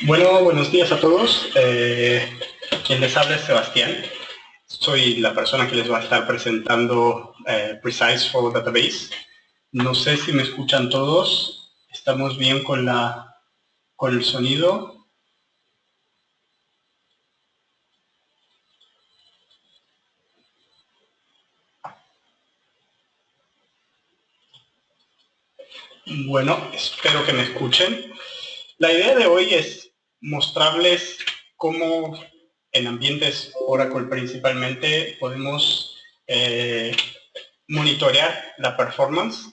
Bueno, buenos días a todos. Quien les habla es Sebastián. Soy la persona que les va a estar presentando Precise for Database. No sé si me escuchan todos. ¿Estamos bien con el sonido? Bueno, espero que me escuchen. La idea de hoy es mostrarles cómo en ambientes Oracle principalmente podemos monitorear la performance.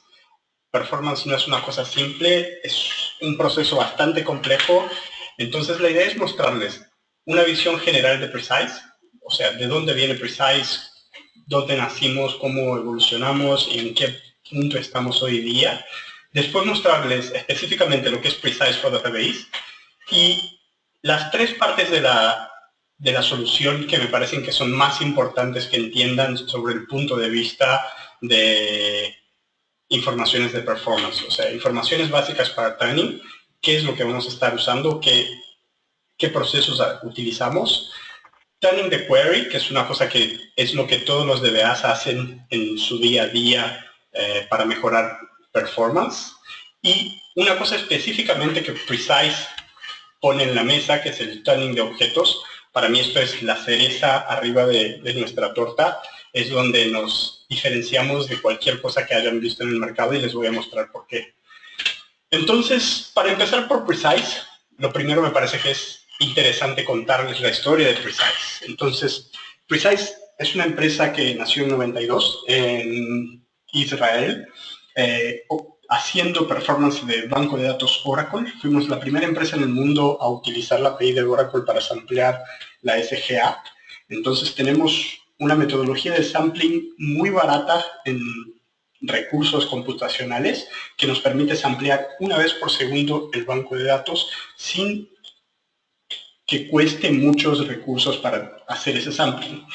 Performance no es una cosa simple, es un proceso bastante complejo. Entonces la idea es mostrarles una visión general de Precise, o sea, de dónde viene Precise, dónde nacimos, cómo evolucionamos y en qué punto estamos hoy día. Después mostrarles específicamente lo que es Precise for Database y las tres partes de la solución que me parecen que son más importantes que entiendan sobre el punto de vista de informaciones de performance, o sea, informaciones básicas para tuning, qué es lo que vamos a estar usando, qué procesos utilizamos. Tuning de query, que es una cosa que es lo que todos los DBAs hacen en su día a día para mejorar performance. Y una cosa específicamente que Precise pone en la mesa, que es el tuning de objetos. Para mí esto es la cereza arriba de nuestra torta, es donde nos diferenciamos de cualquier cosa que hayan visto en el mercado y les voy a mostrar por qué. Entonces, para empezar por Precise, lo primero me parece que es interesante contarles la historia de Precise. Entonces, Precise es una empresa que nació en 92 en Israel, haciendo performance de banco de datos Oracle. Fuimos la primera empresa en el mundo a utilizar la API de Oracle para samplear la SGA. Entonces tenemos una metodología de sampling muy barata en recursos computacionales que nos permite samplear una vez por segundo el banco de datos sin que cueste muchos recursos para hacer ese sampling.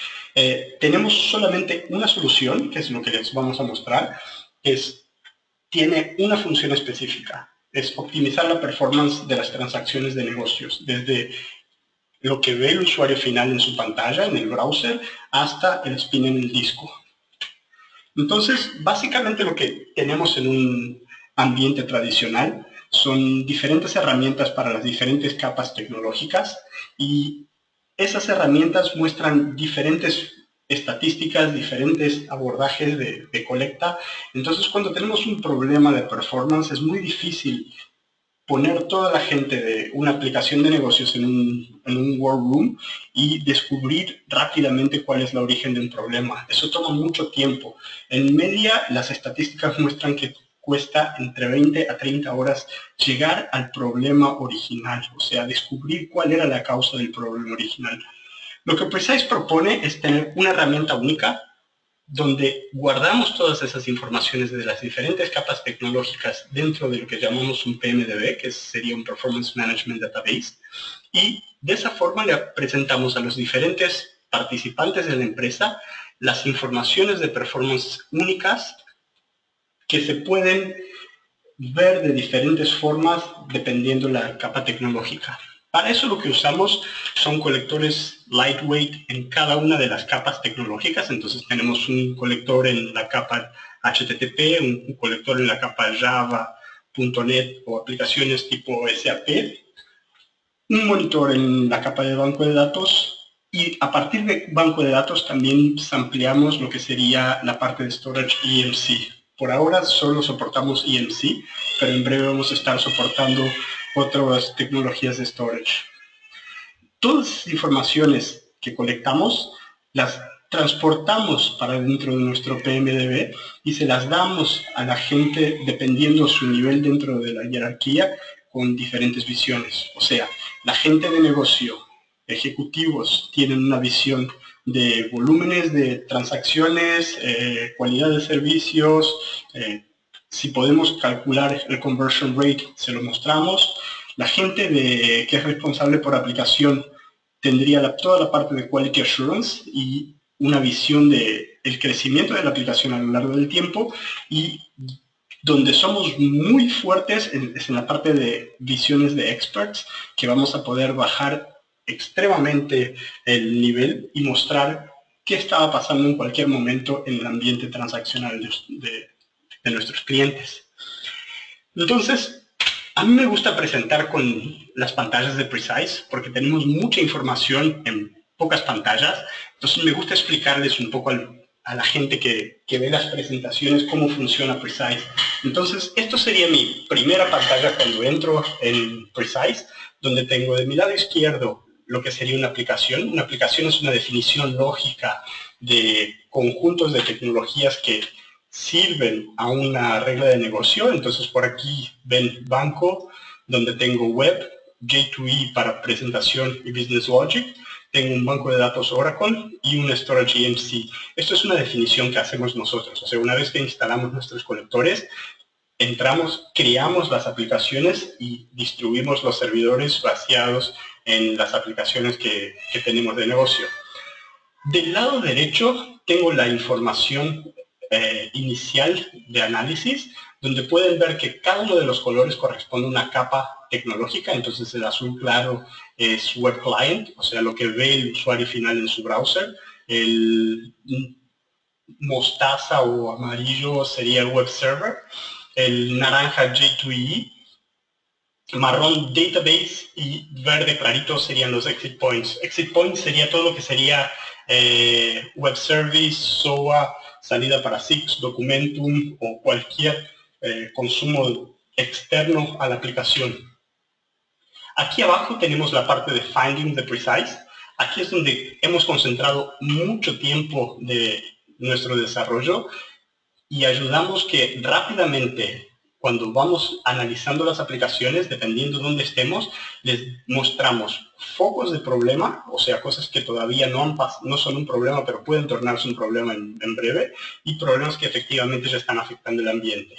Tenemos solamente una solución, que es lo que les vamos a mostrar, tiene una función específica, es optimizar la performance de las transacciones de negocios, desde lo que ve el usuario final en su pantalla, en el browser, hasta el spin en el disco. Entonces, básicamente lo que tenemos en un ambiente tradicional son diferentes herramientas para las diferentes capas tecnológicas y esas herramientas muestran diferentes estadísticas, diferentes abordajes de colecta. Entonces, cuando tenemos un problema de performance, es muy difícil poner toda la gente de una aplicación de negocios en un war room y descubrir rápidamente cuál es el origen de un problema. Eso toma mucho tiempo. En media, las estadísticas muestran que cuesta entre 20 a 30 horas llegar al problema original, o sea, descubrir cuál era la causa del problema original. Lo que Precise propone es tener una herramienta única donde guardamos todas esas informaciones de las diferentes capas tecnológicas dentro de lo que llamamos un PMDB, que sería un Performance Management Database, y de esa forma le presentamos a los diferentes participantes de la empresa las informaciones de performance únicas que se pueden ver de diferentes formas dependiendo de la capa tecnológica. Para eso lo que usamos son colectores lightweight en cada una de las capas tecnológicas. Entonces tenemos un colector en la capa HTTP, un colector en la capa Java, .NET o aplicaciones tipo SAP, un monitor en la capa de banco de datos y a partir de banco de datos también ampliamos lo que sería la parte de storage EMC. Por ahora solo soportamos EMC, pero en breve vamos a estar soportando otras tecnologías de storage. Todas las informaciones que colectamos las transportamos para dentro de nuestro PMDB y se las damos a la gente dependiendo su nivel dentro de la jerarquía con diferentes visiones. O sea, la gente de negocio, ejecutivos, tienen una visión de volúmenes de transacciones, calidad de servicios, si podemos calcular el conversion rate, se lo mostramos. La gente que es responsable por aplicación tendría toda la parte de Quality Assurance y una visión del crecimiento de la aplicación a lo largo del tiempo y Donde somos muy fuertes es en la parte de visiones de experts, que vamos a poder bajar extremadamente el nivel y mostrar qué estaba pasando en cualquier momento en el ambiente transaccional de nuestros clientes. Entonces, a mí me gusta presentar con las pantallas de Precise porque tenemos mucha información en pocas pantallas. Entonces, me gusta explicarles un poco a la gente que ve las presentaciones cómo funciona Precise. Entonces, esto sería mi primera pantalla cuando entro en Precise, donde tengo de mi lado izquierdo lo que sería una aplicación. Una aplicación es una definición lógica de conjuntos de tecnologías que sirven a una regla de negocio. Entonces por aquí ven banco, donde tengo web, J2E para presentación y business logic, tengo un banco de datos Oracle y un storage EMC. Esto es una definición que hacemos nosotros. O sea, una vez que instalamos nuestros conectores, entramos, creamos las aplicaciones y distribuimos los servidores vaciados en las aplicaciones que tenemos de negocio. Del lado derecho tengo la información inicial de análisis, donde pueden ver que cada uno de los colores corresponde a una capa tecnológica. Entonces el azul claro es web client, o sea, lo que ve el usuario final en su browser. El mostaza o amarillo sería el web server. El naranja J2EE, marrón database y verde clarito serían los exit points. Exit points sería todo lo que sería web service, SOA, salida para SIX, Documentum o cualquier consumo externo a la aplicación. Aquí abajo tenemos la parte de Finding the Precise. Aquí es donde hemos concentrado mucho tiempo de nuestro desarrollo y ayudamos que rápidamente, cuando vamos analizando las aplicaciones, dependiendo de dónde estemos, les mostramos focos de problema, o sea, cosas que todavía no son un problema, pero pueden tornarse un problema en breve, y problemas que efectivamente ya están afectando el ambiente.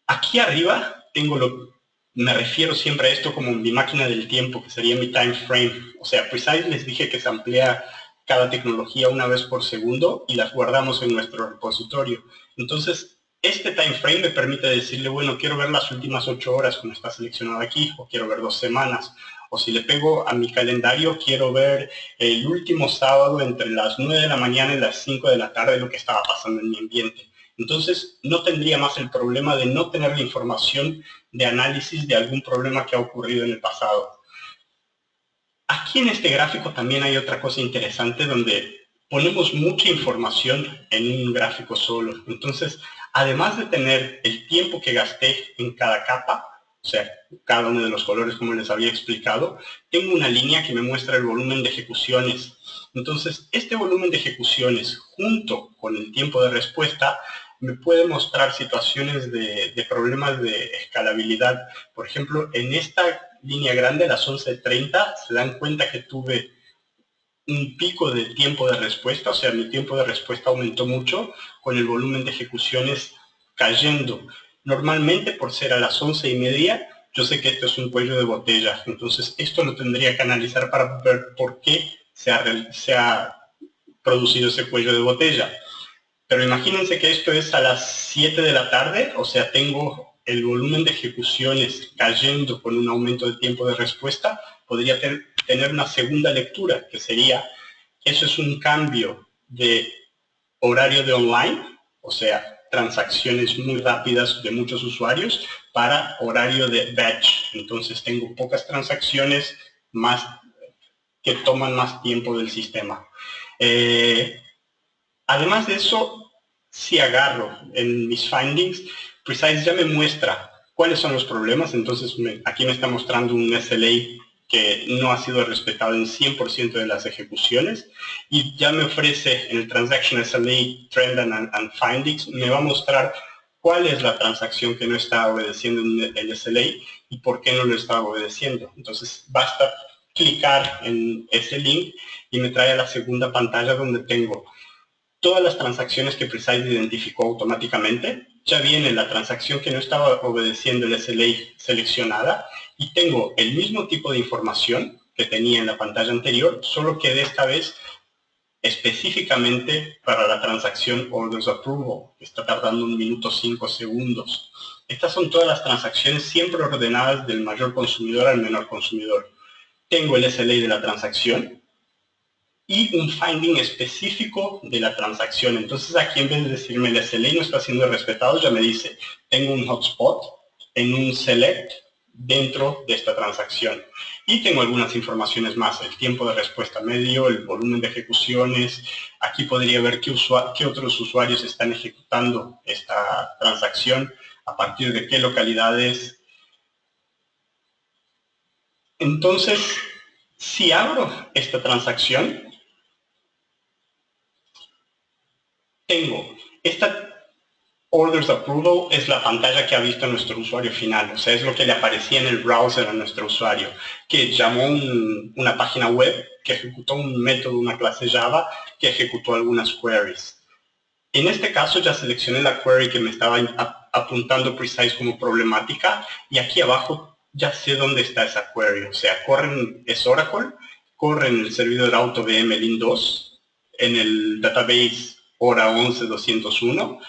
Aquí arriba me refiero siempre a esto como mi máquina del tiempo, que sería mi time frame. O sea, Precise les dije que se amplía cada tecnología una vez por segundo y las guardamos en nuestro repositorio. Entonces, este time frame me permite decirle, bueno, quiero ver las últimas 8 horas como está seleccionado aquí, o quiero ver 2 semanas. O si le pego a mi calendario, quiero ver el último sábado entre las 9 de la mañana y las 5 de la tarde lo que estaba pasando en mi ambiente. Entonces, no tendría más el problema de no tener la información de análisis de algún problema que ha ocurrido en el pasado. Aquí en este gráfico también hay otra cosa interesante donde ponemos mucha información en un gráfico solo. Entonces, además de tener el tiempo que gasté en cada capa, o sea, cada uno de los colores como les había explicado, tengo una línea que me muestra el volumen de ejecuciones. Entonces, este volumen de ejecuciones junto con el tiempo de respuesta me puede mostrar situaciones de problemas de escalabilidad. Por ejemplo, en esta línea grande, a las 11:30, se dan cuenta que tuve un pico de tiempo de respuesta, o sea, mi tiempo de respuesta aumentó mucho con el volumen de ejecuciones cayendo. Normalmente, por ser a las 11:30, yo sé que esto es un cuello de botella. Entonces, esto lo tendría que analizar para ver por qué se ha producido ese cuello de botella. Pero imagínense que esto es a las 7 de la tarde, o sea, tengo el volumen de ejecuciones cayendo con un aumento de tiempo de respuesta. Podría tener una segunda lectura, que sería, eso es un cambio de horario de online, o sea, transacciones muy rápidas de muchos usuarios, para horario de batch. Entonces tengo pocas transacciones más que toman más tiempo del sistema. Además de eso, si agarro en mis findings, Precise ya me muestra cuáles son los problemas. Entonces aquí me está mostrando un SLA que no ha sido respetado en 100% de las ejecuciones, y ya me ofrece en el Transaction SLA Trend and Findings, me va a mostrar cuál es la transacción que no está obedeciendo el SLA y por qué no lo está obedeciendo. Entonces basta clicar en ese link y me trae a la segunda pantalla donde tengo todas las transacciones que Precise identificó automáticamente. Ya viene la transacción que no estaba obedeciendo el SLA seleccionada, y tengo el mismo tipo de información que tenía en la pantalla anterior, solo que de esta vez específicamente para la transacción Orders Approval, que está tardando 1 minuto 5 segundos. Estas son todas las transacciones siempre ordenadas del mayor consumidor al menor consumidor. Tengo el SLA de la transacción y un finding específico de la transacción. Entonces aquí, en vez de decirme el SLA no está siendo respetado, ya me dice, tengo un hotspot en un select dentro de esta transacción. Y tengo algunas informaciones más, el tiempo de respuesta medio, el volumen de ejecuciones. Aquí podría ver qué otros usuarios están ejecutando esta transacción, a partir de qué localidades. Entonces, si abro esta transacción, tengo esta Orders Approval, es la pantalla que ha visto nuestro usuario final, o sea, es lo que le aparecía en el browser a nuestro usuario, que llamó una página web, que ejecutó un método, una clase Java, que ejecutó algunas queries. En este caso ya seleccioné la query que me estaba apuntando Precise como problemática, y aquí abajo ya sé dónde está esa query, o sea, es Oracle, corre en el servidor AutoVM Lin2, en el database hora 11201,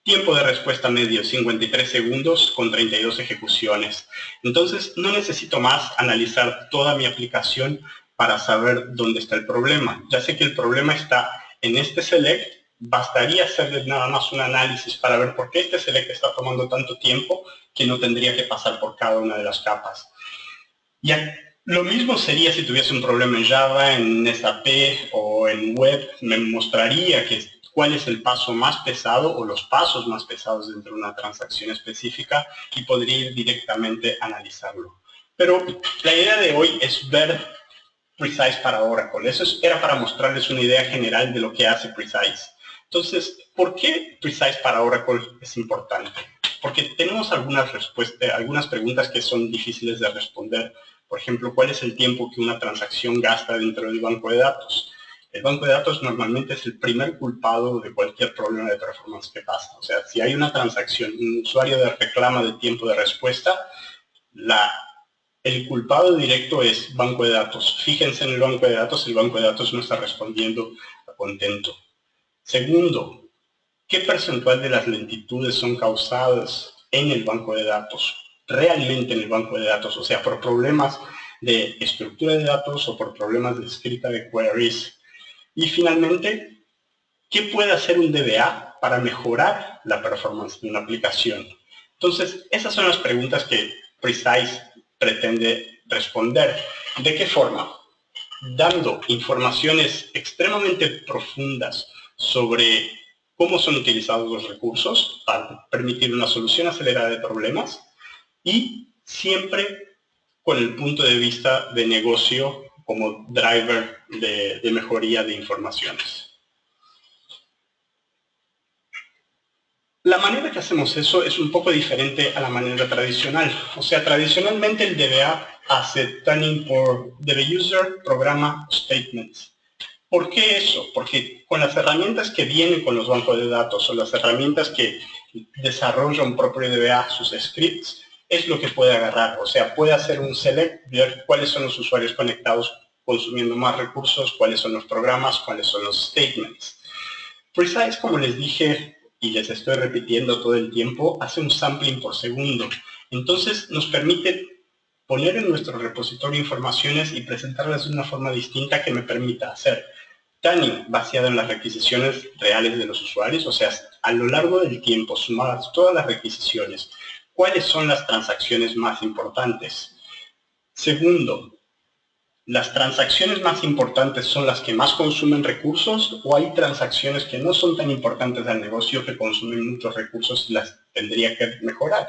tiempo de respuesta medio 53 segundos con 32 ejecuciones. Entonces no necesito más analizar toda mi aplicación para saber dónde está el problema. Ya sé que el problema está en este select, bastaría hacerle nada más un análisis para ver por qué este select está tomando tanto tiempo que no tendría que pasar por cada una de las capas. Y lo mismo sería si tuviese un problema en Java, en SAP o en web, me mostraría cuál es el paso más pesado o los pasos más pesados dentro de una transacción específica y podría ir directamente a analizarlo. Pero la idea de hoy es ver Precise para Oracle. Eso era para mostrarles una idea general de lo que hace Precise. Entonces, ¿por qué Precise para Oracle es importante? Porque tenemos algunas preguntas que son difíciles de responder. Por ejemplo, ¿cuál es el tiempo que una transacción gasta dentro del banco de datos? El banco de datos normalmente es el primer culpado de cualquier problema de performance que pasa. O sea, si hay una transacción, un usuario reclama de tiempo de respuesta, el culpado directo es banco de datos. Fíjense en el banco de datos no está respondiendo a contento. Segundo, ¿qué porcentaje de las lentitudes son causadas en el banco de datos? Realmente en el banco de datos, o sea, por problemas de estructura de datos o por problemas de escrita de queries. Y finalmente, ¿qué puede hacer un DBA para mejorar la performance de una aplicación? Entonces, esas son las preguntas que Precise pretende responder. ¿De qué forma? Dando informaciones extremadamente profundas sobre cómo son utilizados los recursos para permitir una solución acelerada de problemas y siempre con el punto de vista de negocio como driver de mejoría de informaciones. La manera que hacemos eso es un poco diferente a la manera tradicional. O sea, tradicionalmente el DBA hace tuning por DB user, programa, statements. ¿Por qué eso? Porque con las herramientas que vienen con los bancos de datos o las herramientas que desarrolla un propio DBA, sus scripts, es lo que puede agarrar. O sea, puede hacer un select, ver cuáles son los usuarios conectados consumiendo más recursos, cuáles son los programas, cuáles son los statements. Precise, como les dije, y les estoy repitiendo todo el tiempo, hace un sampling por segundo. Entonces nos permite poner en nuestro repositorio informaciones y presentarlas de una forma distinta que me permita hacer tuning basado en las requisiciones reales de los usuarios, o sea, a lo largo del tiempo, sumadas todas las requisiciones, ¿cuáles son las transacciones más importantes? Segundo, ¿las transacciones más importantes son las que más consumen recursos o hay transacciones que no son tan importantes al negocio que consumen muchos recursos y las tendría que mejorar?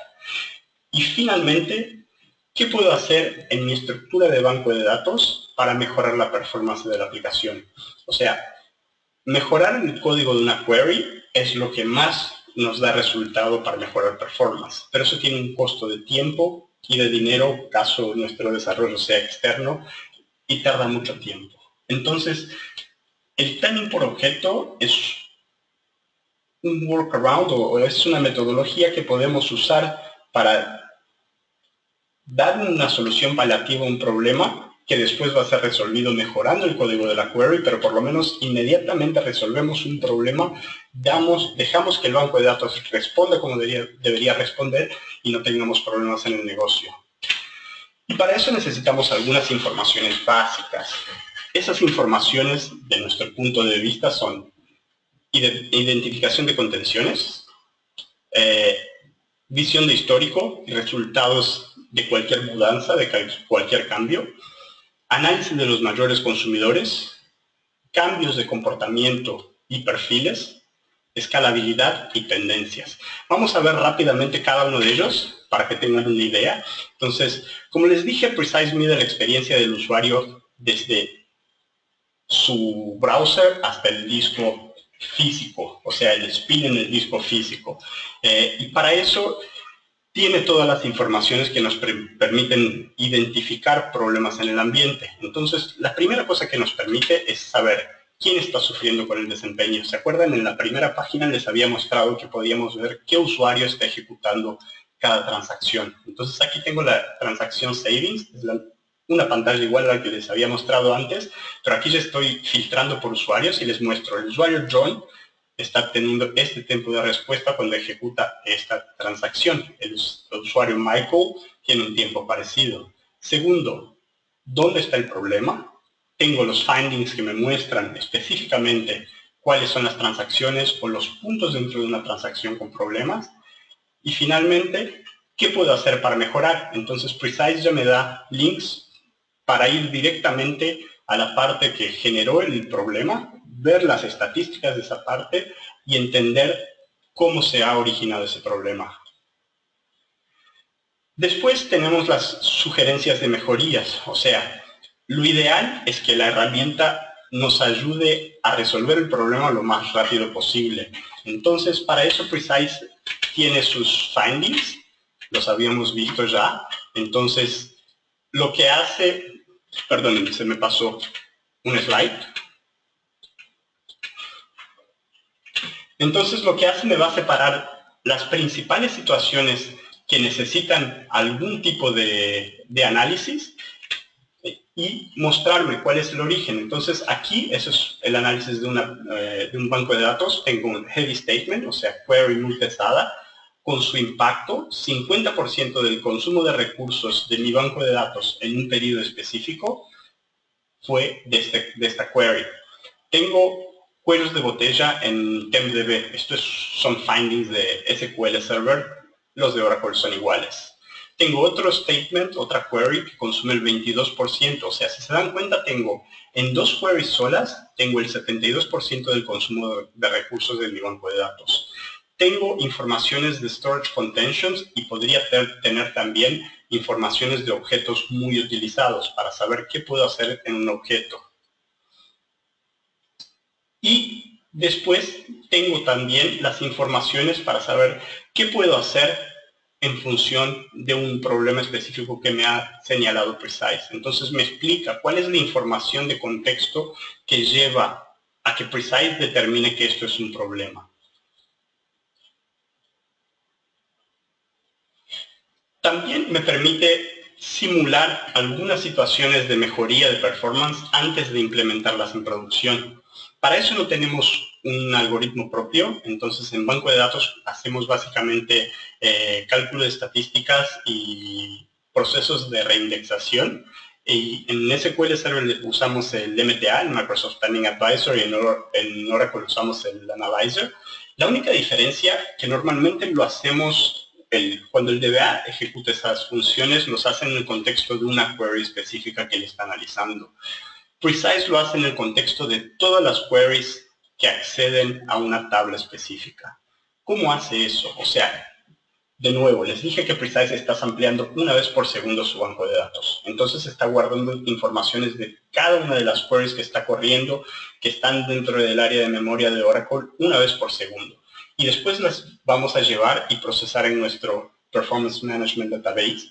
Y finalmente, ¿qué puedo hacer en mi estructura de banco de datos para mejorar la performance de la aplicación? O sea, mejorar el código de una query es lo que más nos da resultado para mejorar performance, pero eso tiene un costo de tiempo y de dinero, caso nuestro desarrollo sea externo, y tarda mucho tiempo. Entonces, el tuning por objeto es un workaround o es una metodología que podemos usar para dar una solución paliativa a un problema que después va a ser resolvido mejorando el código de la query, pero por lo menos inmediatamente resolvemos un problema, dejamos que el banco de datos responda como debería responder y no tengamos problemas en el negocio. Y para eso necesitamos algunas informaciones básicas. Esas informaciones, de nuestro punto de vista, son identificación de contenciones, visión de histórico y resultados de cualquier mudanza, de cualquier cambio, análisis de los mayores consumidores, cambios de comportamiento y perfiles, escalabilidad y tendencias. Vamos a ver rápidamente cada uno de ellos para que tengan una idea. Entonces, como les dije, Precise mide la experiencia del usuario desde su browser hasta el disco físico, o sea, el spin en el disco físico. Y para eso tiene todas las informaciones que nos permiten identificar problemas en el ambiente. Entonces, la primera cosa que nos permite es saber quién está sufriendo con el desempeño. ¿Se acuerdan? En la primera página les había mostrado que podíamos ver qué usuario está ejecutando cada transacción. Entonces, aquí tengo la transacción savings, es una pantalla igual a la que les había mostrado antes, pero aquí ya estoy filtrando por usuarios y les muestro. El usuario John está teniendo este tiempo de respuesta cuando ejecuta esta transacción. El usuario Michael tiene un tiempo parecido. Segundo, ¿dónde está el problema? Tengo los findings que me muestran específicamente cuáles son las transacciones o los puntos dentro de una transacción con problemas. Y finalmente, ¿qué puedo hacer para mejorar? Entonces Precise ya me da links para ir directamente a la parte que generó el problema, ver las estadísticas de esa parte y entender cómo se ha originado ese problema. Después tenemos las sugerencias de mejorías, o sea, lo ideal es que la herramienta nos ayude a resolver el problema lo más rápido posible. Entonces, para eso Precise tiene sus findings, los habíamos visto ya. Entonces, lo que hace... Perdón, se me pasó un slide. Entonces, lo que hace me va a separar las principales situaciones que necesitan algún tipo de análisis y mostrarme cuál es el origen. Entonces, aquí, eso es el análisis de un banco de datos. Tengo un heavy statement, o sea, query muy pesada, con su impacto, 50% del consumo de recursos de mi banco de datos en un periodo específico fue de esta query. Tengo cuellos de botella en TempDB. Estos son findings de SQL Server. Los de Oracle son iguales. Tengo otro statement, otra query que consume el 22%. O sea, si se dan cuenta, tengo en dos queries solas, tengo el 72% del consumo de recursos de mi banco de datos. Tengo informaciones de storage contentions y podría tener también informaciones de objetos muy utilizados para saber qué puedo hacer en un objeto. Y después tengo también las informaciones para saber qué puedo hacer en función de un problema específico que me ha señalado Precise. Entonces me explica cuál es la información de contexto que lleva a que Precise determine que esto es un problema. También me permite simular algunas situaciones de mejoría de performance antes de implementarlas en producción. Para eso no tenemos un algoritmo propio, entonces en banco de datos hacemos básicamente cálculo de estadísticas y procesos de reindexación. Y en SQL Server usamos el MTA, el Microsoft Planning Advisor, y en Oracle usamos el Analyzer. La única diferencia que normalmente lo hacemos cuando el DBA ejecuta esas funciones, los hace en el contexto de una query específica que le está analizando. Precise lo hace en el contexto de todas las queries que acceden a una tabla específica. ¿Cómo hace eso? O sea, de nuevo, les dije que Precise está ampliando una vez por segundo su banco de datos. Entonces está guardando informaciones de cada una de las queries que está corriendo, que están dentro del área de memoria de Oracle una vez por segundo. Y después las vamos a llevar y procesar en nuestro Performance Management Database.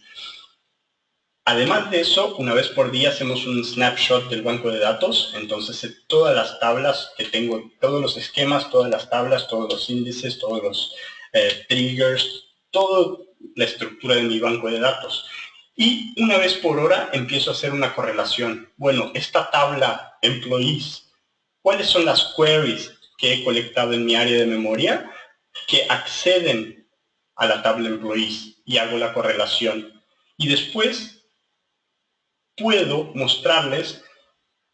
Además de eso, una vez por día hacemos un snapshot del banco de datos. Entonces, todas las tablas que tengo, todos los esquemas, todas las tablas, todos los índices, todos los triggers, toda la estructura de mi banco de datos. Y una vez por hora empiezo a hacer una correlación. Bueno, esta tabla employees, ¿cuáles son las queries que he colectado en mi área de memoria que acceden a la tabla employees? Y hago la correlación. Y después puedo mostrarles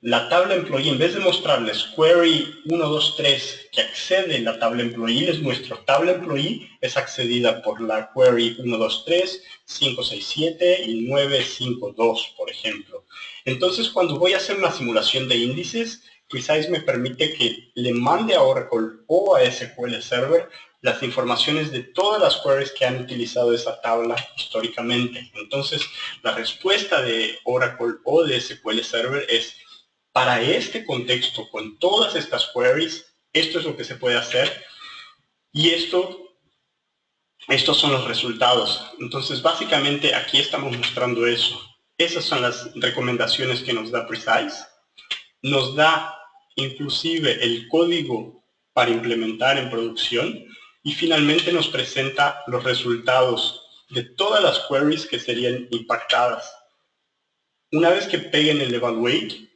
la tabla employee. En vez de mostrarles query 1, 2, 3 que accede a la tabla employee, les muestro tabla employee es accedida por la query 1, 2, 3, 5, 6, 7 y 9, 5, 2, por ejemplo. Entonces, cuando voy a hacer una simulación de índices, Precise me permite que le mande a Oracle o a SQL Server las informaciones de todas las queries que han utilizado esa tabla históricamente. Entonces, la respuesta de Oracle o de SQL Server es: para este contexto, con todas estas queries, esto es lo que se puede hacer y estos son los resultados. Entonces, básicamente, aquí estamos mostrando eso. Esas son las recomendaciones que nos da Precise. Nos da inclusive el código para implementar en producción y finalmente nos presenta los resultados de todas las queries que serían impactadas. Una vez que peguen el evaluate,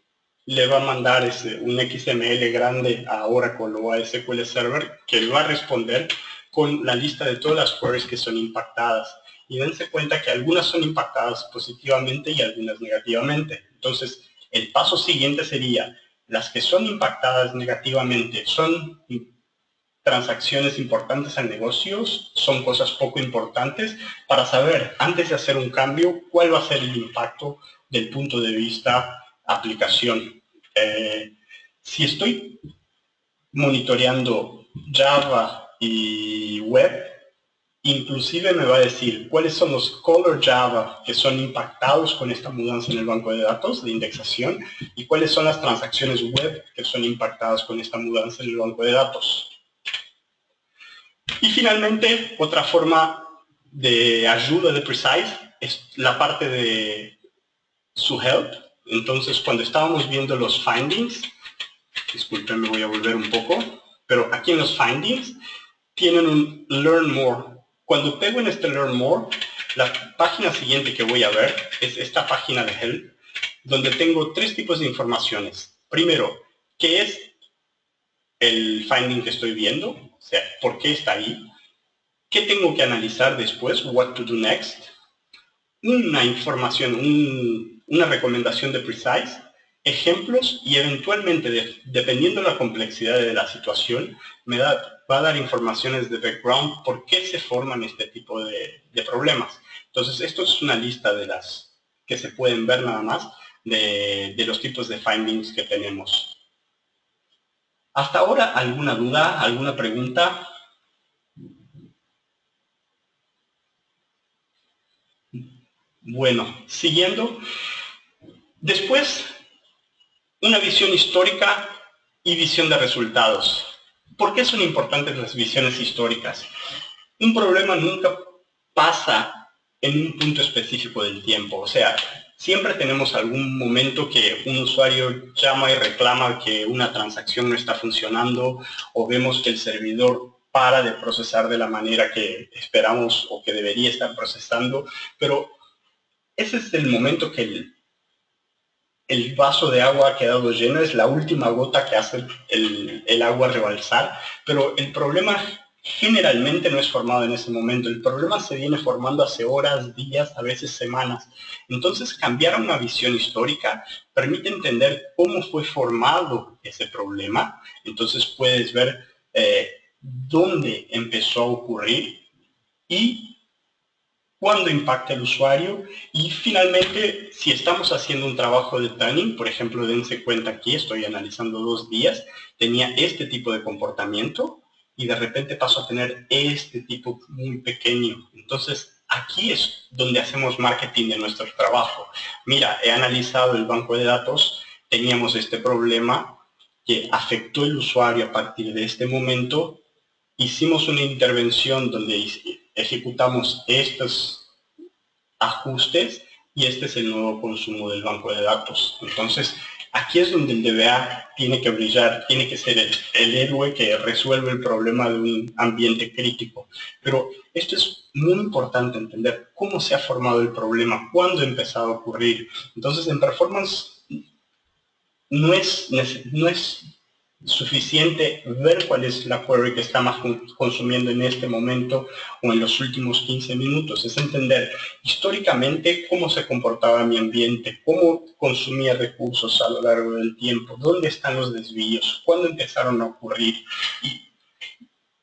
le va a mandar un XML grande a Oracle o a SQL Server que le va a responder con la lista de todas las queries que son impactadas. Y dense cuenta que algunas son impactadas positivamente y algunas negativamente. Entonces, el paso siguiente sería: las que son impactadas negativamente son transacciones importantes al negocio, son cosas poco importantes, para saber, antes de hacer un cambio, cuál va a ser el impacto del punto de vista aplicación. Si estoy monitoreando Java y web, inclusive me va a decir cuáles son los color Java que son impactados con esta mudanza en el banco de datos de indexación y cuáles son las transacciones web que son impactadas con esta mudanza en el banco de datos. Y finalmente, otra forma de ayuda de Precise es la parte de su help. Entonces, cuando estábamos viendo los findings, disculpen, me voy a volver un poco, pero aquí en los findings tienen un Learn More. Cuando pego en este Learn More, la página siguiente que voy a ver es esta página de help, donde tengo tres tipos de informaciones. Primero, ¿qué es el finding que estoy viendo? O sea, ¿por qué está ahí? ¿Qué tengo que analizar después? What to do next. Una información, una recomendación de Precise, ejemplos y eventualmente, dependiendo de la complejidad de la situación, va a dar informaciones de background por qué se forman este tipo de problemas. Entonces, esto es una lista de las que se pueden ver nada más de los tipos de findings que tenemos. ¿Hasta ahora alguna duda, alguna pregunta? Bueno, siguiendo. Después, una visión histórica y visión de resultados. ¿Por qué son importantes las visiones históricas? Un problema nunca pasa en un punto específico del tiempo. O sea, siempre tenemos algún momento que un usuario llama y reclama que una transacción no está funcionando, o vemos que el servidor para de procesar de la manera que esperamos o que debería estar procesando, pero ese es el momento que el vaso de agua ha quedado lleno, es la última gota que hace el agua rebalsar, pero el problema generalmente no es formado en ese momento. El problema se viene formando hace horas, días, a veces semanas. Entonces, cambiar a una visión histórica permite entender cómo fue formado ese problema. Entonces, puedes ver dónde empezó a ocurrir y cuándo impacta el usuario, y finalmente, si estamos haciendo un trabajo de tuning, por ejemplo, dense cuenta aquí, estoy analizando 2 días, tenía este tipo de comportamiento y de repente paso a tener este tipo muy pequeño. Entonces, aquí es donde hacemos marketing de nuestro trabajo. Mira, he analizado el banco de datos, teníamos este problema que afectó el usuario a partir de este momento, hicimos una intervención donde ejecutamos estos ajustes y este es el nuevo consumo del banco de datos. Entonces, Aquí es donde el DBA tiene que brillar, tiene que ser el héroe que resuelve el problema de un ambiente crítico. Pero esto es muy importante entender cómo se ha formado el problema, cuándo ha empezado a ocurrir. Entonces, en performance no es suficiente ver cuál es la query que está más consumiendo en este momento o en los últimos 15 minutos. Es entender históricamente cómo se comportaba mi ambiente, cómo consumía recursos a lo largo del tiempo, dónde están los desvíos, cuándo empezaron a ocurrir. Y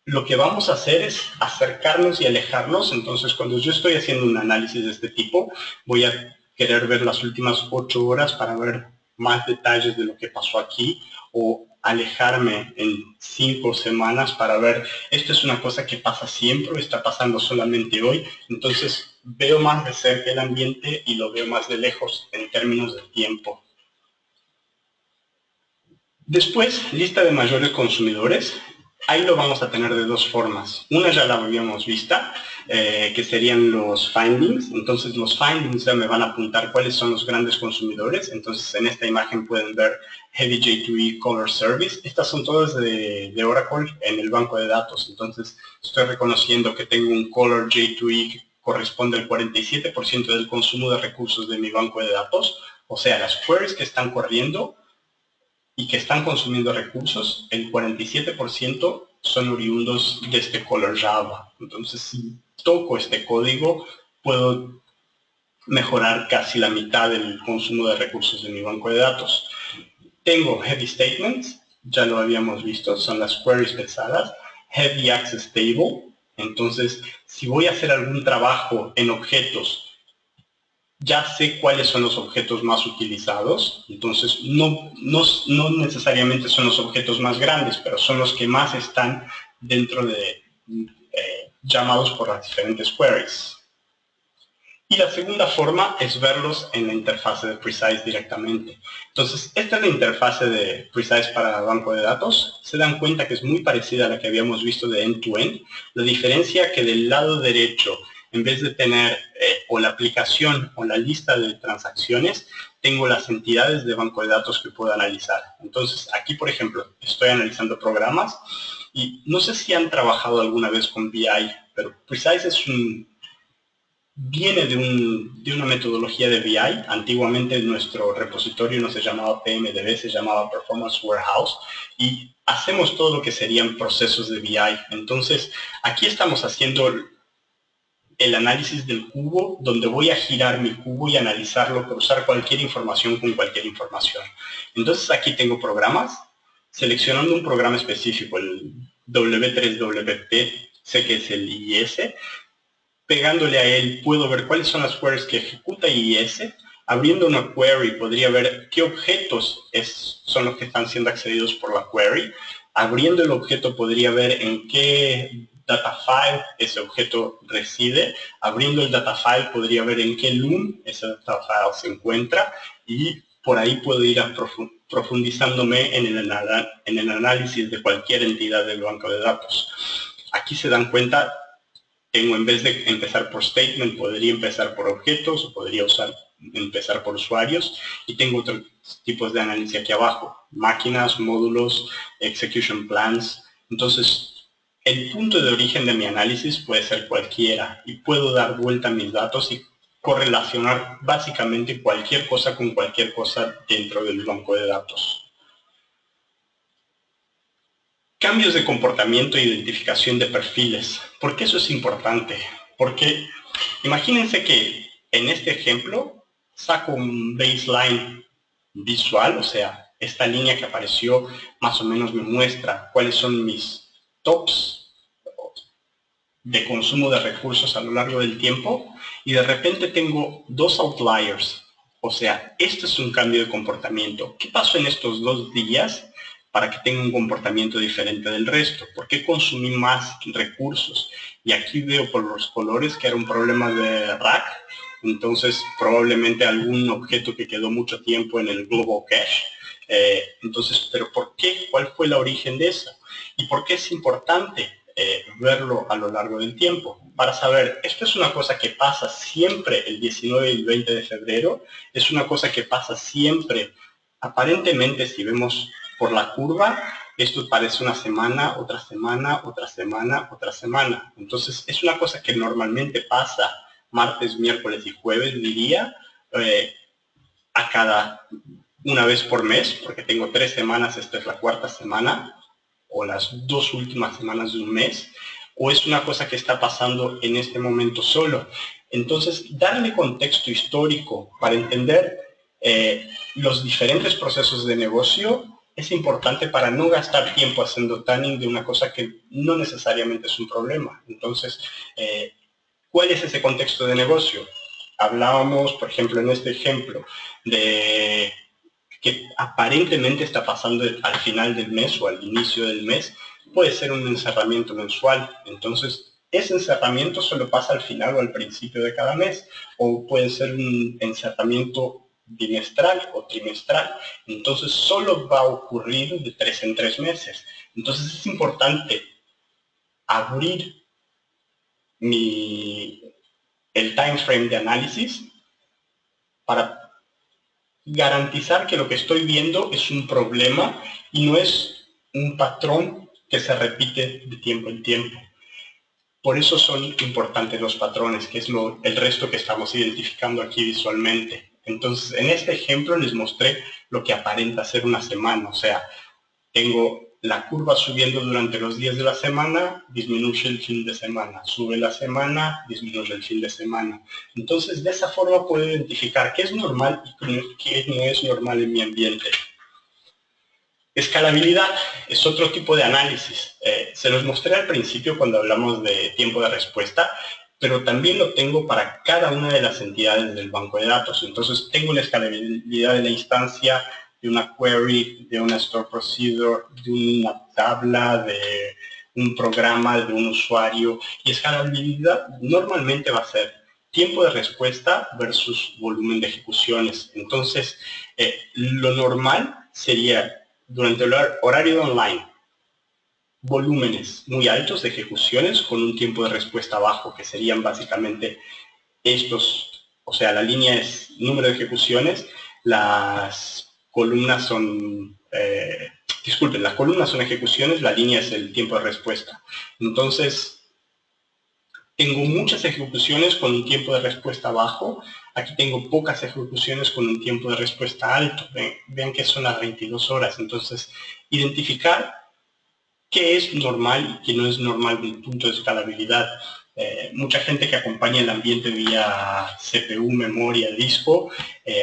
lo que vamos a hacer es acercarnos y alejarnos. Entonces, cuando yo estoy haciendo un análisis de este tipo, voy a querer ver las últimas 8 horas para ver más detalles de lo que pasó aquí, o alejarme en 5 semanas para ver, esto es una cosa que pasa siempre, está pasando solamente hoy. Entonces, veo más de cerca el ambiente y lo veo más de lejos en términos de tiempo. Después, lista de mayores consumidores. Ahí lo vamos a tener de dos formas. Una ya la habíamos vista, que serían los findings. Entonces los findings ya me van a apuntar cuáles son los grandes consumidores. Entonces en esta imagen pueden ver Heavy J2E Color Service. Estas son todas de Oracle en el banco de datos. Entonces estoy reconociendo que tengo un Color J2E que corresponde al 47% del consumo de recursos de mi banco de datos. O sea, las queries que están corriendo y que están consumiendo recursos, el 47% son oriundos de este color Java. Entonces, si toco este código, puedo mejorar casi la mitad del consumo de recursos de mi banco de datos. Tengo Heavy Statements, ya lo habíamos visto, son las queries pesadas. Heavy Access Table, entonces, si voy a hacer algún trabajo en objetos, ya sé cuáles son los objetos más utilizados. Entonces no necesariamente son los objetos más grandes, pero son los que más están dentro de llamados por las diferentes queries. Y la segunda forma es verlos en la interfase de Precise directamente. Entonces, esta es la interfase de Precise para banco de datos. Se dan cuenta que es muy parecida a la que habíamos visto de end-to-end. La diferencia que del lado derecho, en vez de tener o la aplicación o la lista de transacciones, tengo las entidades de banco de datos que puedo analizar. Entonces, aquí, por ejemplo, estoy analizando programas y no sé si han trabajado alguna vez con BI, pero Precise viene de una metodología de BI. Antiguamente nuestro repositorio no se llamaba PMDB, se llamaba Performance Warehouse, y hacemos todo lo que serían procesos de BI. Entonces, aquí estamos haciendo el análisis del cubo, donde voy a girar mi cubo y analizarlo, cruzar cualquier información con cualquier información. Entonces, aquí tengo programas, seleccionando un programa específico, el W3WP, sé que es el IIS. Pegándole a él puedo ver cuáles son las queries que ejecuta IIS. Abriendo una query podría ver qué objetos son los que están siendo accedidos por la query. Abriendo el objeto podría ver en qué data file ese objeto reside. Abriendo el data file podría ver en qué loom ese data file se encuentra, y por ahí puedo ir profundizándome en el análisis de cualquier entidad del banco de datos. Aquí se dan cuenta, en vez de empezar por statement, podría empezar por objetos, o podría empezar por usuarios, y tengo otros tipos de análisis aquí abajo: máquinas, módulos, execution plans. Entonces, el punto de origen de mi análisis puede ser cualquiera, y puedo dar vuelta a mis datos y correlacionar básicamente cualquier cosa con cualquier cosa dentro del banco de datos. Cambios de comportamiento e identificación de perfiles. ¿Por qué eso es importante? Porque imagínense que en este ejemplo saco un baseline visual, o sea, esta línea que apareció más o menos me muestra cuáles son mis tops de consumo de recursos a lo largo del tiempo, y de repente tengo dos outliers. O sea, esto es un cambio de comportamiento. ¿Qué pasó en estos 2 días para que tenga un comportamiento diferente del resto? ¿Por qué consumí más recursos? Y aquí veo por los colores que era un problema de rack. Entonces, probablemente algún objeto que quedó mucho tiempo en el global cache. Entonces, ¿pero por qué? ¿Cuál fue el origen de eso? ¿Y por qué es importante verlo a lo largo del tiempo? Para saber, esto es una cosa que pasa siempre el 19 y el 20 de febrero, es una cosa que pasa siempre Aparentemente, si vemos por la curva, esto parece una semana, otra semana, otra semana, otra semana. Entonces, es una cosa que normalmente pasa martes, miércoles y jueves, diría, a cada una vez por mes, porque tengo 3 semanas, esta es la cuarta semana, o las 2 últimas semanas de un mes, o es una cosa que está pasando en este momento solo. Entonces, darle contexto histórico para entender los diferentes procesos de negocio es importante para no gastar tiempo haciendo tanning de una cosa que no necesariamente es un problema. Entonces, ¿cuál es ese contexto de negocio? Hablábamos, por ejemplo, en este ejemplo, de que aparentemente está pasando al final del mes o al inicio del mes, puede ser un encerramiento mensual. Entonces, ese encerramiento solo pasa al final o al principio de cada mes, o puede ser un encerramiento bimestral o trimestral. Entonces, solo va a ocurrir de 3 en 3 meses. Entonces, es importante abrir el time frame de análisis para garantizar que lo que estoy viendo es un problema y no es un patrón que se repite de tiempo en tiempo. Por eso son importantes los patrones, que es el resto que estamos identificando aquí visualmente. Entonces, en este ejemplo les mostré lo que aparenta ser una semana, o sea, tengo la curva subiendo durante los días de la semana, disminuye el fin de semana. Sube la semana, disminuye el fin de semana. Entonces, de esa forma puedo identificar qué es normal y qué no es normal en mi ambiente. Escalabilidad es otro tipo de análisis. Se los mostré al principio cuando hablamos de tiempo de respuesta, pero también lo tengo para cada una de las entidades del banco de datos. Entonces, tengo la escalabilidad de la instancia, de una query, de una store procedure, de una tabla, de un programa, de un usuario. Y escalabilidad normalmente va a ser tiempo de respuesta versus volumen de ejecuciones. Entonces, lo normal sería, durante el horario de online, volúmenes muy altos de ejecuciones con un tiempo de respuesta bajo, que serían básicamente estos, o sea, la línea es número de ejecuciones, las columnas son, disculpen, las columnas son ejecuciones, la línea es el tiempo de respuesta. Entonces, tengo muchas ejecuciones con un tiempo de respuesta bajo, aquí tengo pocas ejecuciones con un tiempo de respuesta alto, vean que son las 22 horas, entonces identificar qué es normal y qué no es normal desde el punto de escalabilidad. Mucha gente que acompaña el ambiente vía CPU, memoria, disco,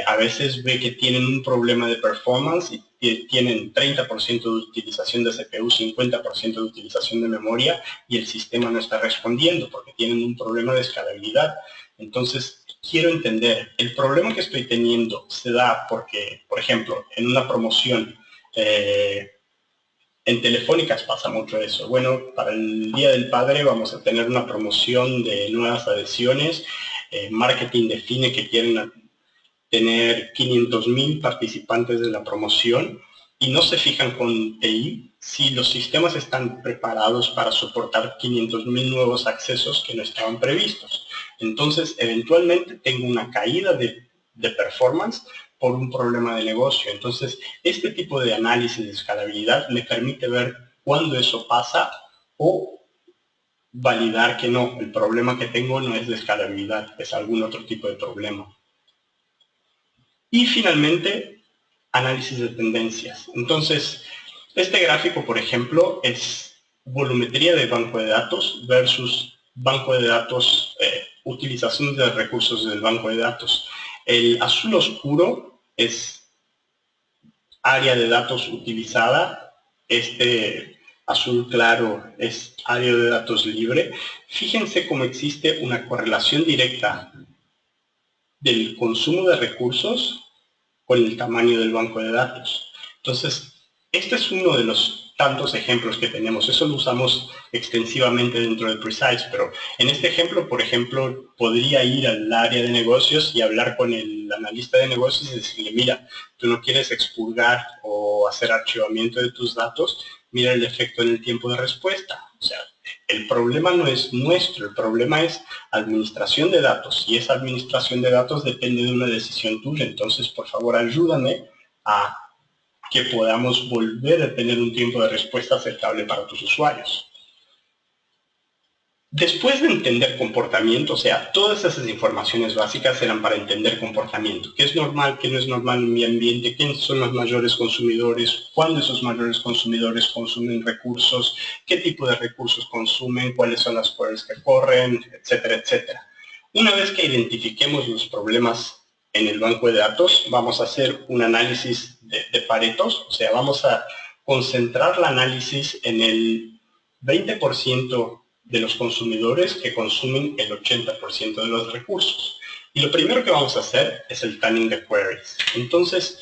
a veces ve que tienen un problema de performance y tienen 30% de utilización de CPU, 50% de utilización de memoria y el sistema no está respondiendo porque tienen un problema de escalabilidad. Entonces, quiero entender, el problema que estoy teniendo se da porque, por ejemplo, en una promoción, en Telefónicas pasa mucho eso. Bueno, para el Día del Padre vamos a tener una promoción de nuevas adhesiones. Marketing define que quieren tener 500,000 participantes de la promoción y no se fijan con TI si los sistemas están preparados para soportar 500,000 nuevos accesos que no estaban previstos. Entonces, eventualmente tengo una caída de performance por un problema de negocio. Entonces, este tipo de análisis de escalabilidad me permite ver cuándo eso pasa o validar que no, el problema que tengo no es de escalabilidad, es algún otro tipo de problema. Y finalmente, análisis de tendencias. Entonces, este gráfico, por ejemplo, es volumetría de banco de datos versus banco de datos, utilización de recursos del banco de datos. El azul oscuro es área de datos utilizada, este azul claro es área de datos libre. Fíjense cómo existe una correlación directa del consumo de recursos con el tamaño del banco de datos. Entonces, este es uno de los tantos ejemplos que tenemos. Eso lo usamos extensivamente dentro de Precise, pero en este ejemplo, por ejemplo, podría ir al área de negocios y hablar con el analista de negocios y decirle, mira, tú no quieres expurgar o hacer archivamiento de tus datos, mira el efecto en el tiempo de respuesta. O sea, el problema no es nuestro, el problema es administración de datos, y esa administración de datos depende de una decisión tuya. Entonces, por favor, ayúdame a que podamos volver a tener un tiempo de respuesta aceptable para tus usuarios. Después de entender comportamiento, o sea, todas esas informaciones básicas eran para entender comportamiento. ¿Qué es normal, qué no es normal en mi ambiente? ¿Quiénes son los mayores consumidores? ¿Cuándo esos mayores consumidores consumen recursos? ¿Qué tipo de recursos consumen? ¿Cuáles son las queries que corren? Etcétera, etcétera. Una vez que identifiquemos los problemas en el banco de datos, vamos a hacer un análisis de paretos, o sea, vamos a concentrar el análisis en el 20% de los consumidores que consumen el 80% de los recursos. Y lo primero que vamos a hacer es el tuning de queries. Entonces,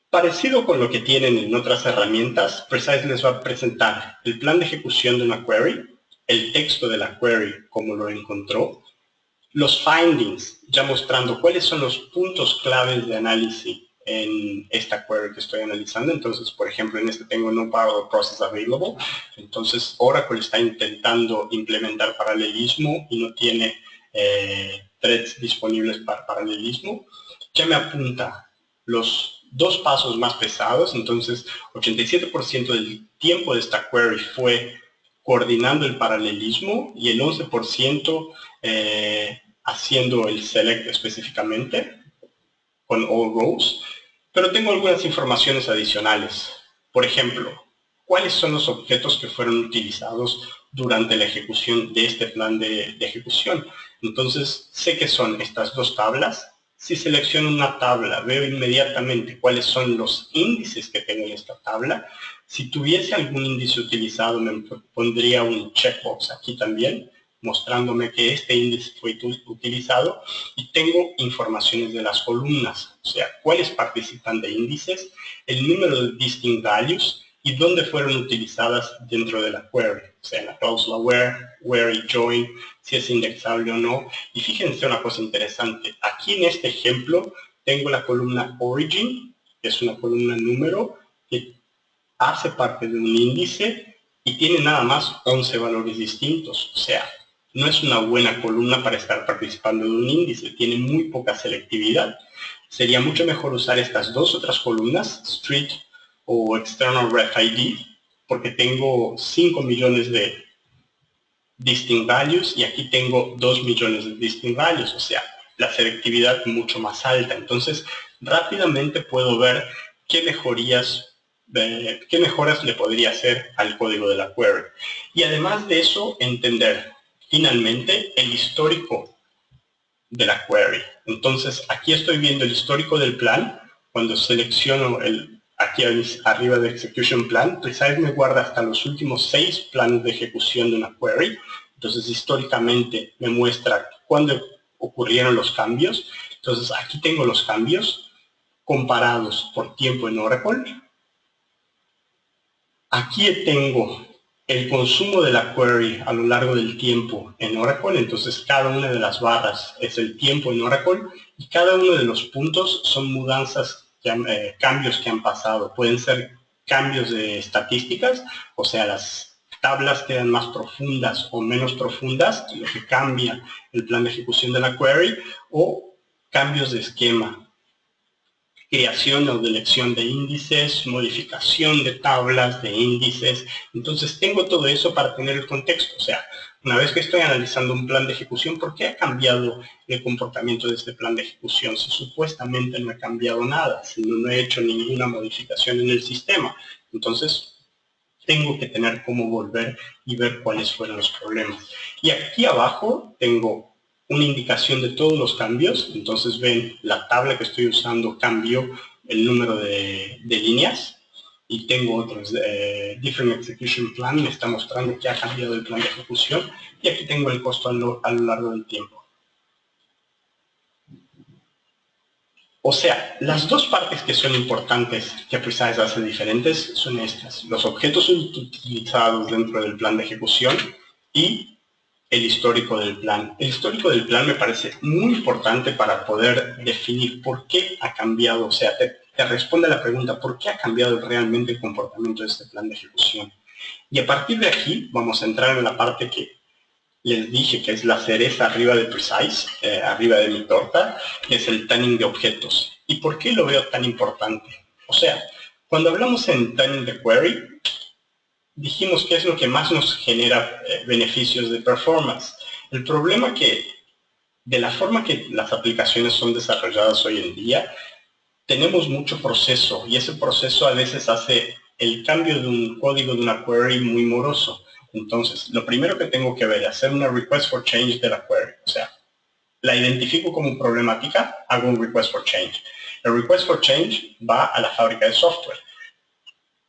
parecido con lo que tienen en otras herramientas, Precise les va a presentar el plan de ejecución de una query, el texto de la query como lo encontró, los findings, ya mostrando cuáles son los puntos claves de análisis en esta query que estoy analizando. Entonces, por ejemplo, en este tengo no parallel process available. Entonces, Oracle está intentando implementar paralelismo y no tiene threads disponibles para paralelismo. Ya me apunta los dos pasos más pesados. Entonces, 87% del tiempo de esta query fue coordinando el paralelismo y el 11% haciendo el select específicamente con all rows, pero tengo algunas informaciones adicionales. Por ejemplo, ¿cuáles son los objetos que fueron utilizados durante la ejecución de este plan de ejecución? Entonces, sé que son estas dos tablas. Si selecciono una tabla, veo inmediatamente cuáles son los índices que tengo en esta tabla. Si tuviese algún índice utilizado, me pondría un checkbox aquí también, mostrándome que este índice fue utilizado, y tengo informaciones de las columnas, o sea, cuáles participan de índices, el número de distinct values y dónde fueron utilizadas dentro de la query, o sea, en la cláusula where y join, si es indexable o no. Y fíjense una cosa interesante, aquí en este ejemplo tengo la columna origin, que es una columna número, que hace parte de un índice y tiene nada más 11 valores distintos, o sea, no es una buena columna para estar participando de un índice, tiene muy poca selectividad. Sería mucho mejor usar estas dos otras columnas, Street o External Ref ID, porque tengo 5 millones de distinct values y aquí tengo 2 millones de distinct values, o sea, la selectividad mucho más alta. Entonces, rápidamente puedo ver qué mejoras le podría hacer al código de la query. Y además de eso, entender finalmente el histórico de la query. Entonces, aquí estoy viendo el histórico del plan. Cuando selecciono aquí arriba de Execution Plan, Precise me guarda hasta los últimos 6 planes de ejecución de una query. Entonces, históricamente me muestra cuándo ocurrieron los cambios. Entonces, aquí tengo los cambios comparados por tiempo en Oracle. Aquí tengo el consumo de la query a lo largo del tiempo en Oracle. Entonces, cada una de las barras es el tiempo en Oracle y cada uno de los puntos son mudanzas, cambios que han pasado. Pueden ser cambios de estadísticas, o sea, las tablas quedan más profundas o menos profundas, lo que cambia el plan de ejecución de la query, o cambios de esquema, creación o delección de índices, modificación de tablas de índices. Entonces tengo todo eso para tener el contexto. O sea, una vez que estoy analizando un plan de ejecución, ¿por qué ha cambiado el comportamiento de este plan de ejecución? Si supuestamente no he cambiado nada, si no he hecho ninguna modificación en el sistema. Entonces tengo que tener cómo volver y ver cuáles fueron los problemas. Y aquí abajo tengo una indicación de todos los cambios. Entonces ven, la tabla que estoy usando cambió el número de líneas, y tengo otros, Different Execution Plan, me está mostrando que ha cambiado el plan de ejecución, y aquí tengo el costo a lo largo del tiempo. O sea, las dos partes que son importantes que Precise hace diferentes son estas: los objetos utilizados dentro del plan de ejecución y el histórico del plan. El histórico del plan me parece muy importante para poder definir por qué ha cambiado, o sea, te responde a la pregunta ¿por qué ha cambiado realmente el comportamiento de este plan de ejecución? Y a partir de aquí vamos a entrar en la parte que les dije que es la cereza arriba de Precise, arriba de mi torta, que es el tuning de objetos. ¿Y por qué lo veo tan importante? O sea, cuando hablamos en timing the query, dijimos que es lo que más nos genera beneficios de performance. El problema que, de la forma que las aplicaciones son desarrolladas hoy en día, tenemos mucho proceso y ese proceso a veces hace el cambio de un código de una query muy moroso. Entonces, lo primero que tengo que ver es hacer una request for change de la query. O sea, la identifico como problemática, hago un request for change. El request for change va a la fábrica de software.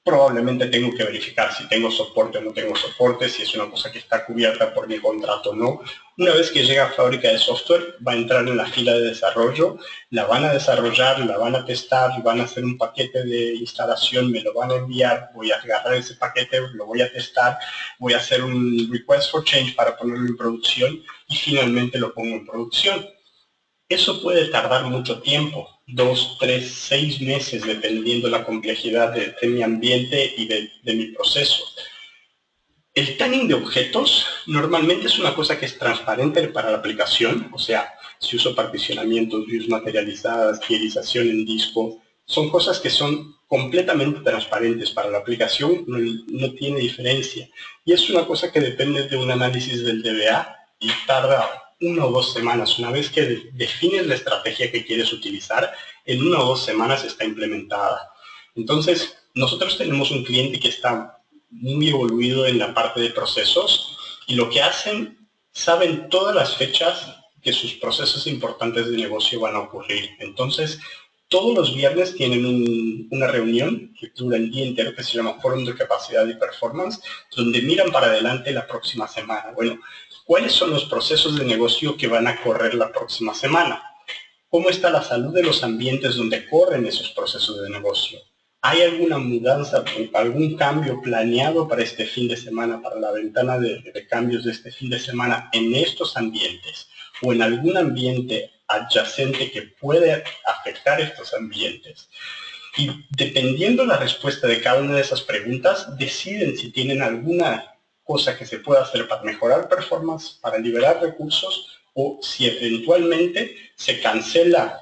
Probablemente tengo que verificar si tengo soporte o no tengo soporte, si es una cosa que está cubierta por mi contrato o no. Una vez que llega a fábrica de software, va a entrar en la fila de desarrollo, la van a desarrollar, la van a testar, van a hacer un paquete de instalación, me lo van a enviar, voy a agarrar ese paquete, lo voy a testar, voy a hacer un request for change para ponerlo en producción y finalmente lo pongo en producción. Eso puede tardar mucho tiempo, 2, 3, 6 meses, dependiendo la complejidad de mi ambiente y de mi proceso. El tagging de objetos normalmente es una cosa que es transparente para la aplicación, o sea, si uso particionamientos, views materializadas, tierización en disco, son cosas que son completamente transparentes para la aplicación, no tiene diferencia. Y es una cosa que depende de un análisis del DBA y tarda 1 o 2 semanas. Una vez que defines la estrategia que quieres utilizar, en 1 o 2 semanas está implementada. Entonces, nosotros tenemos un cliente que está muy evoluido en la parte de procesos y lo que hacen, saben todas las fechas que sus procesos importantes de negocio van a ocurrir. Entonces, todos los viernes tienen una reunión que dura el día entero que se llama Fórum de Capacidad y Performance, donde miran para adelante la próxima semana. Bueno, ¿cuáles son los procesos de negocio que van a correr la próxima semana? ¿Cómo está la salud de los ambientes donde corren esos procesos de negocio? ¿Hay alguna mudanza, algún cambio planeado para este fin de semana, para la ventana de cambios de este fin de semana en estos ambientes o en algún ambiente adyacente que puede afectar estos ambientes? Y dependiendo la respuesta de cada una de esas preguntas, deciden si tienen alguna cosa que se pueda hacer para mejorar performance, para liberar recursos, o si eventualmente se cancela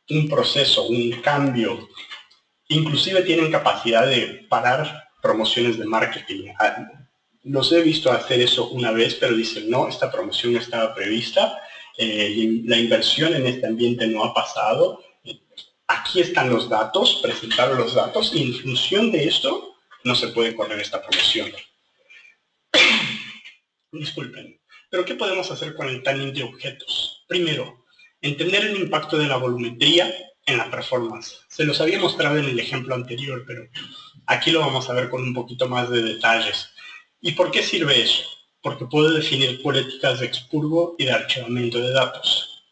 un proceso, un cambio. Inclusive tienen capacidad de parar promociones de marketing. Los he visto hacer eso una vez, pero dicen, no, esta promoción no estaba prevista, la inversión en este ambiente no ha pasado, aquí están los datos, presentar los datos, y en función de esto no se puede correr esta promoción. Disculpen. Pero ¿qué podemos hacer con el tagging de objetos? Primero, entender el impacto de la volumetría en la performance. Se los había mostrado en el ejemplo anterior, pero aquí lo vamos a ver con un poquito más de detalles. ¿Y por qué sirve eso? Porque puedo definir políticas de expurgo y de archivamiento de datos.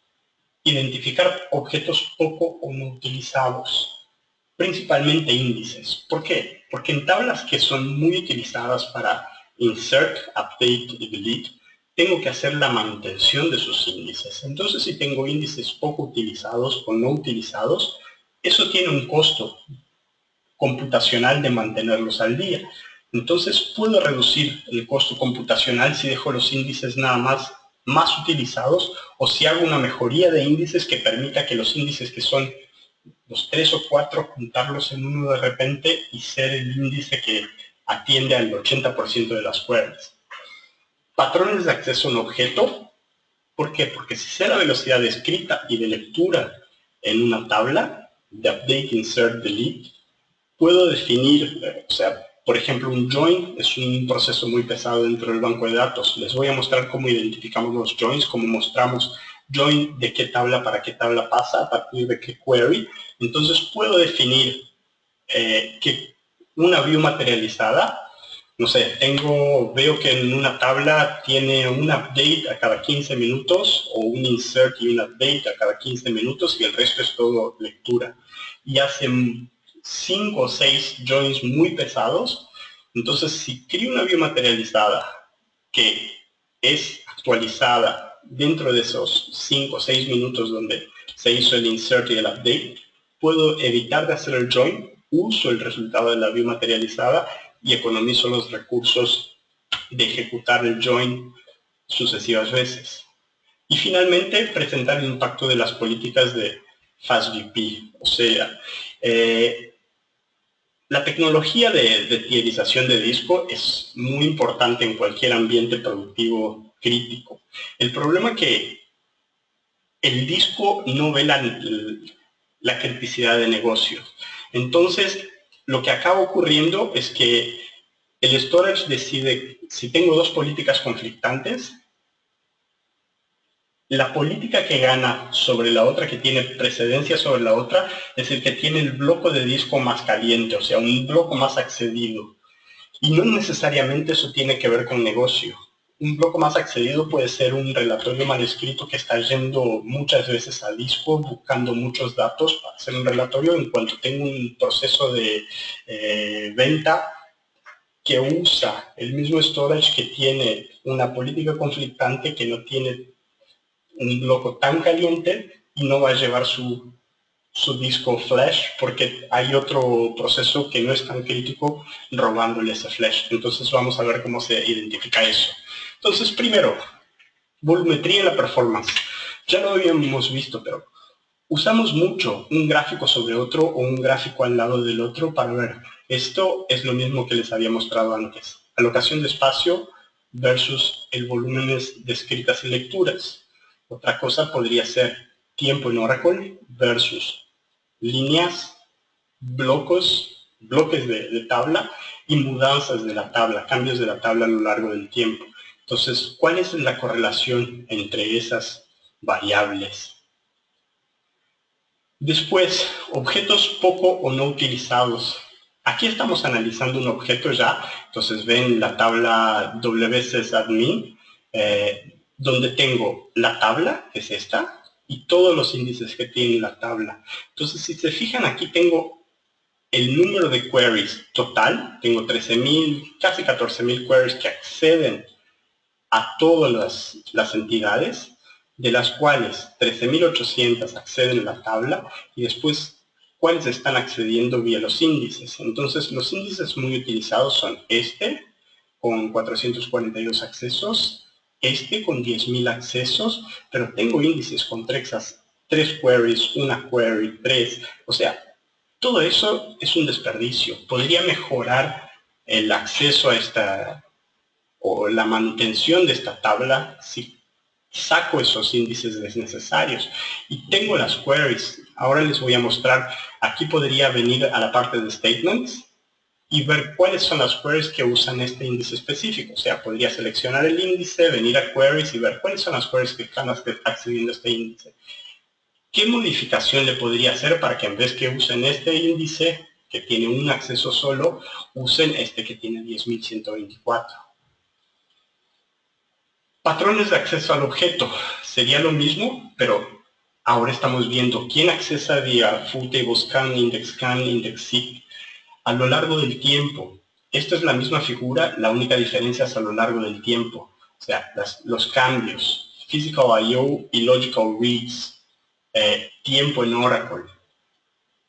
Identificar objetos poco o no utilizados, principalmente índices. ¿Por qué? Porque en tablas que son muy utilizadas para insert, update y delete, tengo que hacer la manutención de sus índices. Entonces, si tengo índices poco utilizados o no utilizados, eso tiene un costo computacional de mantenerlos al día. Entonces, puedo reducir el costo computacional si dejo los índices nada más utilizados, o si hago una mejoría de índices que permita que los índices que son los 3 o 4, juntarlos en uno de repente y ser el índice que atiende al 80% de las queries. Patrones de acceso a un objeto. ¿Por qué? Porque si sé la velocidad de escrita y de lectura en una tabla, de update, insert, delete, puedo definir, o sea, por ejemplo, un join es un proceso muy pesado dentro del banco de datos. Les voy a mostrar cómo identificamos los joins, cómo mostramos join de qué tabla para qué tabla pasa, a partir de qué query. Entonces puedo definir que una view materializada, no sé, veo que en una tabla tiene un update a cada 15 minutos o un insert y un update a cada 15 minutos y el resto es todo lectura. Y hace 5 o 6 joins muy pesados. Entonces, si creo una view materializada que es actualizada dentro de esos 5 o 6 minutos donde se hizo el insert y el update, puedo evitar de hacer el join, uso el resultado de la view materializada y economizo los recursos de ejecutar el join sucesivas veces. Y finalmente, presentar el impacto de las políticas de FastVP. O sea, La tecnología de tierización de disco es muy importante en cualquier ambiente productivo crítico. El problema es que el disco no ve la criticidad de negocio. Entonces, lo que acaba ocurriendo es que el storage decide, si tengo dos políticas conflictantes, la política que gana sobre la otra, que tiene precedencia sobre la otra, es el que tiene el bloque de disco más caliente, o sea, un bloque más accedido. Y no necesariamente eso tiene que ver con negocio. Un bloque más accedido puede ser un relatorio mal escrito que está yendo muchas veces a disco, buscando muchos datos para hacer un relatorio. En cuanto tengo un proceso de venta que usa el mismo storage que tiene una política conflictante, que no tiene un bloque tan caliente y no va a llevar su disco flash porque hay otro proceso que no es tan crítico robándole ese flash. Entonces vamos a ver cómo se identifica eso. Entonces, primero, volumetría en la performance. Ya lo habíamos visto, pero usamos mucho un gráfico sobre otro o un gráfico al lado del otro para ver. Esto es lo mismo que les había mostrado antes. Alocación de espacio versus el volumen de escritas y lecturas. Otra cosa podría ser tiempo en Oracle versus líneas, bloques de tabla y mudanzas de la tabla, cambios de la tabla a lo largo del tiempo. Entonces, ¿cuál es la correlación entre esas variables? Después, objetos poco o no utilizados. Aquí estamos analizando un objeto ya, entonces ven la tabla wsysadmin, donde tengo la tabla, que es esta, y todos los índices que tiene la tabla. Entonces, si se fijan, aquí tengo el número de queries total, tengo 13.000, casi 14.000 queries que acceden a todas las entidades, de las cuales 13.800 acceden a la tabla y después cuáles están accediendo vía los índices. Entonces, los índices muy utilizados son este, con 442 accesos, este con 10.000 accesos, pero tengo índices con 3 queries, una query, 3, o sea, todo eso es un desperdicio. Podría mejorar el acceso a esta, o la manutención de esta tabla, si saco esos índices desnecesarios y tengo las queries. Ahora les voy a mostrar, aquí podría venir a la parte de statements y ver cuáles son las queries que usan este índice específico. O sea, podría seleccionar el índice, venir a queries y ver cuáles son las queries que están accediendo a este índice. ¿Qué modificación le podría hacer para que en vez que usen este índice, que tiene un acceso solo, usen este que tiene 10.124? Patrones de acceso al objeto. Sería lo mismo, pero ahora estamos viendo quién accesa vía full table scan, index seek a lo largo del tiempo. Esto es la misma figura, la única diferencia es a lo largo del tiempo. O sea, los cambios, physical I/O y logical reads, tiempo en Oracle,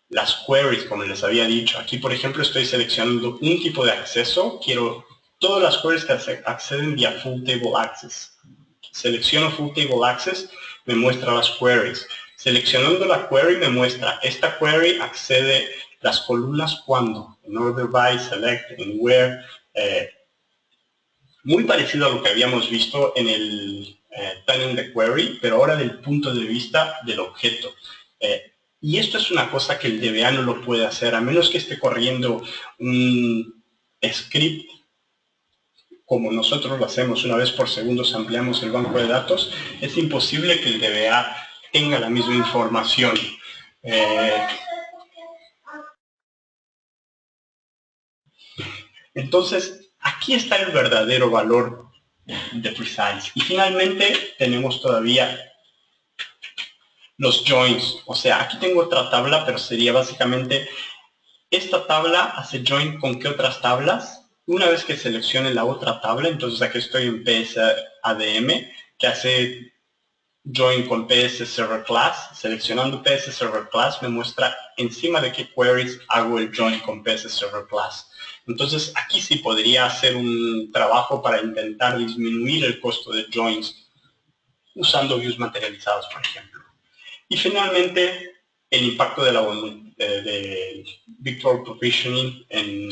las queries, como les había dicho. Aquí, por ejemplo, estoy seleccionando un tipo de acceso. Quiero todas las queries que acceden vía full table access. Selecciono Full Table Access, me muestra las queries. Seleccionando la query me muestra, esta query accede las columnas cuando, en order by, select, en where, muy parecido a lo que habíamos visto en el planning the query, pero ahora del punto de vista del objeto. Y esto es una cosa que el DBA no lo puede hacer, a menos que esté corriendo un script como nosotros lo hacemos una vez por segundo, ampliamos el banco de datos, es imposible que el DBA tenga la misma información. Entonces, aquí está el verdadero valor de Precise. Y finalmente tenemos todavía los joins. O sea, aquí tengo otra tabla, pero sería básicamente esta tabla hace join con qué otras tablas. Una vez que seleccione la otra tabla, entonces aquí estoy en PSADM, que hace join con PS Server Class. Seleccionando PS Server Class me muestra encima de qué queries hago el join con PS Server Class. Entonces aquí sí podría hacer un trabajo para intentar disminuir el costo de joins usando views materializados, por ejemplo. Y finalmente, el impacto de la de virtual provisioning en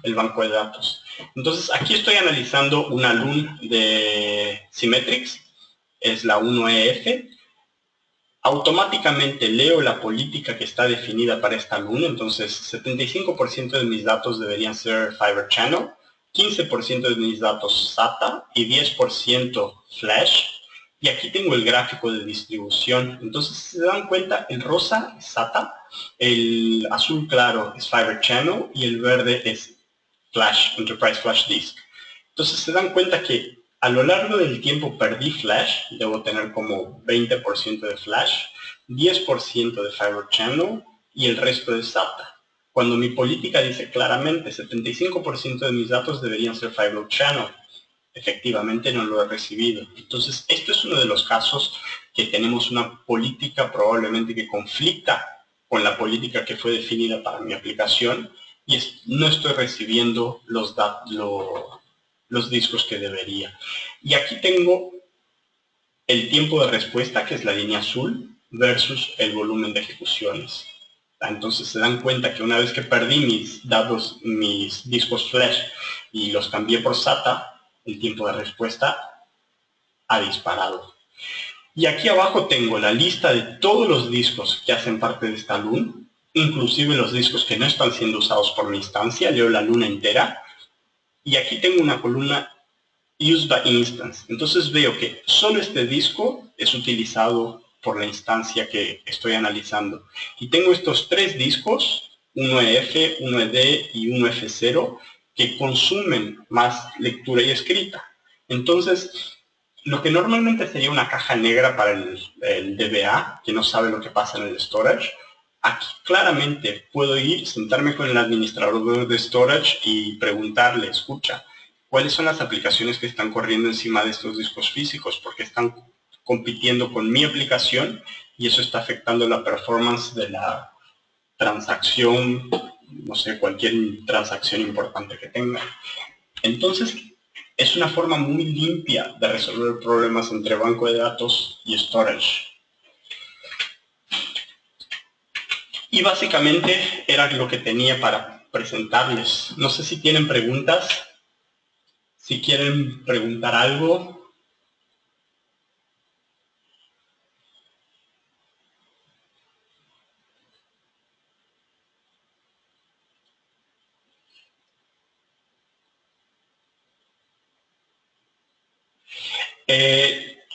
el banco de datos. Entonces, aquí estoy analizando una LUN de Symmetrix, es la 1EF. Automáticamente leo la política que está definida para esta LUN, entonces 75% de mis datos deberían ser Fiber Channel, 15% de mis datos SATA y 10% Flash. Y aquí tengo el gráfico de distribución. Entonces, si se dan cuenta, el rosa es SATA, el azul claro es Fiber Channel y el verde es Flash, Enterprise Flash Disk. Entonces, se dan cuenta que a lo largo del tiempo perdí Flash, debo tener como 20% de Flash, 10% de Fiber Channel y el resto de SATA. Cuando mi política dice claramente 75% de mis datos deberían ser Fiber Channel, efectivamente no lo he recibido. Entonces, esto es uno de los casos que tenemos una política probablemente que conflicta con la política que fue definida para mi aplicación y no estoy recibiendo los discos que debería. Y aquí tengo el tiempo de respuesta, que es la línea azul, versus el volumen de ejecuciones. Entonces se dan cuenta que una vez que perdí mis datos, mis discos flash y los cambié por SATA, el tiempo de respuesta ha disparado. Y aquí abajo tengo la lista de todos los discos que hacen parte de esta LUN, inclusive los discos que no están siendo usados por mi instancia, leo la LUN entera, y aquí tengo una columna Used by Instance. Entonces veo que solo este disco es utilizado por la instancia que estoy analizando. Y tengo estos tres discos, uno EF, uno ED y uno F0, que consumen más lectura y escrita. Entonces, lo que normalmente sería una caja negra para el DBA, que no sabe lo que pasa en el storage, aquí claramente puedo ir, sentarme con el administrador de storage y preguntarle, escucha, ¿cuáles son las aplicaciones que están corriendo encima de estos discos físicos? Porque están compitiendo con mi aplicación y eso está afectando la performance de la transacción, no sé, cualquier transacción importante que tenga. Entonces, es una forma muy limpia de resolver problemas entre banco de datos y storage. Y básicamente era lo que tenía para presentarles. No sé si tienen preguntas. Si quieren preguntar algo.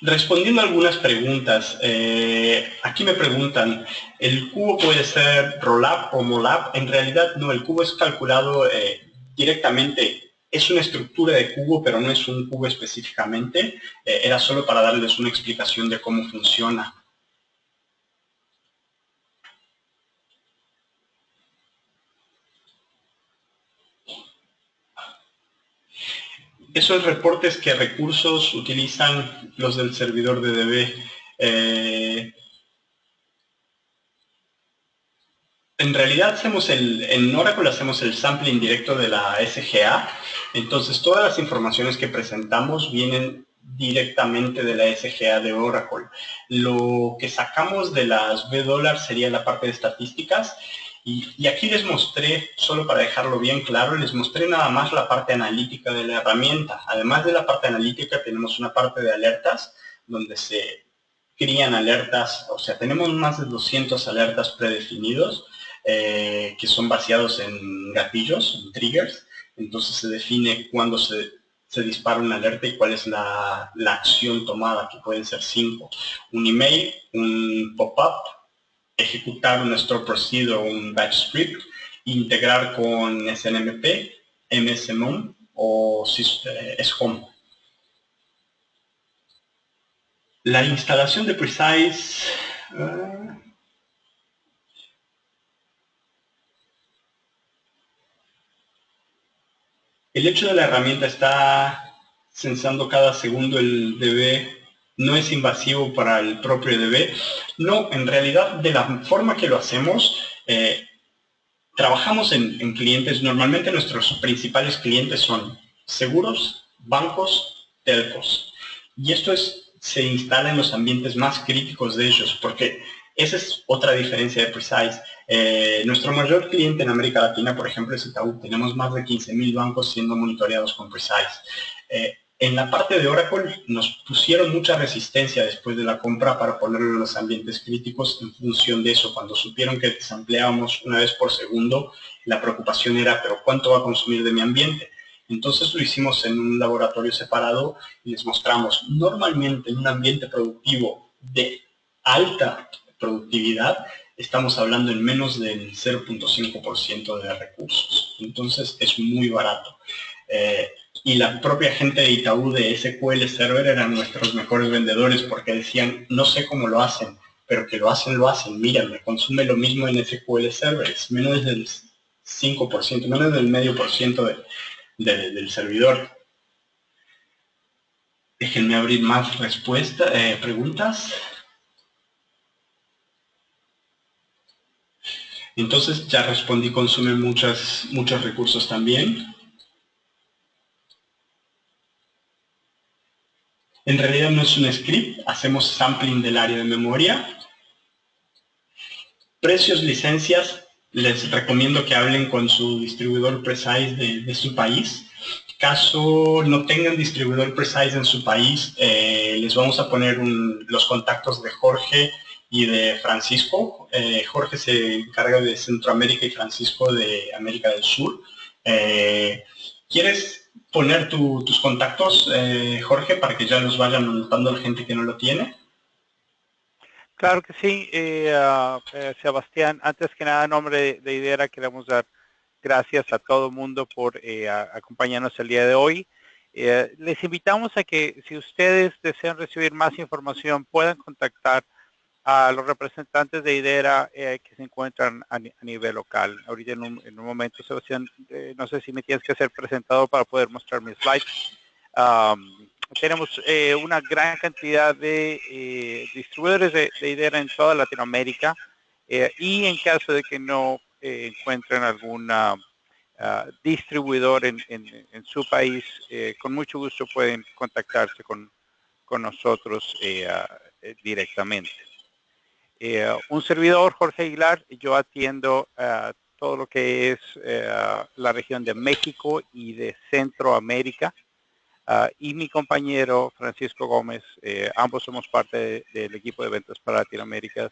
Respondiendo a algunas preguntas, aquí me preguntan, ¿el cubo puede ser roll-up o moll-up? En realidad no, el cubo es calculado directamente. Es una estructura de cubo, pero no es un cubo específicamente. Era solo para darles una explicación de cómo funciona. Esos reportes, ¿qué recursos utilizan los del servidor de DB? En realidad en Oracle hacemos el sampling directo de la SGA, entonces todas las informaciones que presentamos vienen directamente de la SGA de Oracle. Lo que sacamos de las $, sería la parte de estadísticas, y aquí les mostré, solo para dejarlo bien claro, les mostré nada más la parte analítica de la herramienta. Además de la parte analítica, tenemos una parte de alertas, donde se crían alertas, o sea, tenemos más de 200 alertas predefinidos, que son basados en gatillos, en triggers. Entonces se define cuándo se dispara una alerta y cuál es la acción tomada, que pueden ser 5. Un email, un pop-up, ejecutar un store procedure o un batch script, integrar con SNMP, MSMOM o SHOM. La instalación de Precise... el hecho de la herramienta está censando cada segundo el DB, no es invasivo para el propio DB. No, en realidad, de la forma que lo hacemos, trabajamos en clientes. Normalmente nuestros principales clientes son seguros, bancos, telcos. Y esto se instala en los ambientes más críticos de ellos, porque Esa es otra diferencia de Precise. Nuestro mayor cliente en América Latina, por ejemplo, es Itaú. Tenemos más de 15.000 bancos siendo monitoreados con Precise. En la parte de Oracle nos pusieron mucha resistencia después de la compra para ponerlo en los ambientes críticos en función de eso. Cuando supieron que desempleábamos una vez por segundo, la preocupación era, ¿pero cuánto va a consumir de mi ambiente? Entonces lo hicimos en un laboratorio separado y les mostramos. Normalmente en un ambiente productivo de alta productividad, estamos hablando en menos del 0.5% de recursos. Entonces es muy barato. Y la propia gente de Itaú de SQL Server eran nuestros mejores vendedores porque decían, no sé cómo lo hacen, pero que lo hacen, miren, me consume lo mismo en SQL Server, es menos del 5%, menos del medio por ciento del servidor. Déjenme abrir más preguntas. Entonces ya respondí, consume muchos recursos también. En realidad no es un script, hacemos sampling del área de memoria. Precios, licencias, les recomiendo que hablen con su distribuidor Precise de su país. Caso no tengan distribuidor Precise en su país, les vamos a poner los contactos de Jorge y de Francisco. Jorge se encarga de Centroamérica y Francisco de América del Sur. ¿Quieres poner tus contactos, Jorge, para que ya los vayan anotando la gente que no lo tiene? Claro que sí, Sebastián. Antes que nada, en nombre de IDERA, queremos dar gracias a todo el mundo por acompañarnos el día de hoy. Les invitamos a que si ustedes desean recibir más información, puedan contactar a los representantes de IDERA que se encuentran a nivel local. Ahorita en un momento, Sebastián, no sé si me tienes que hacer presentado para poder mostrar mis slides. Tenemos una gran cantidad de distribuidores de IDERA en toda Latinoamérica y en caso de que no encuentren alguna distribuidor en su país, con mucho gusto pueden contactarse con nosotros directamente. Un servidor, Jorge Aguilar, yo atiendo todo lo que es la región de México y de Centroamérica. Y mi compañero Francisco Gómez, ambos somos parte del equipo de ventas para Latinoamérica.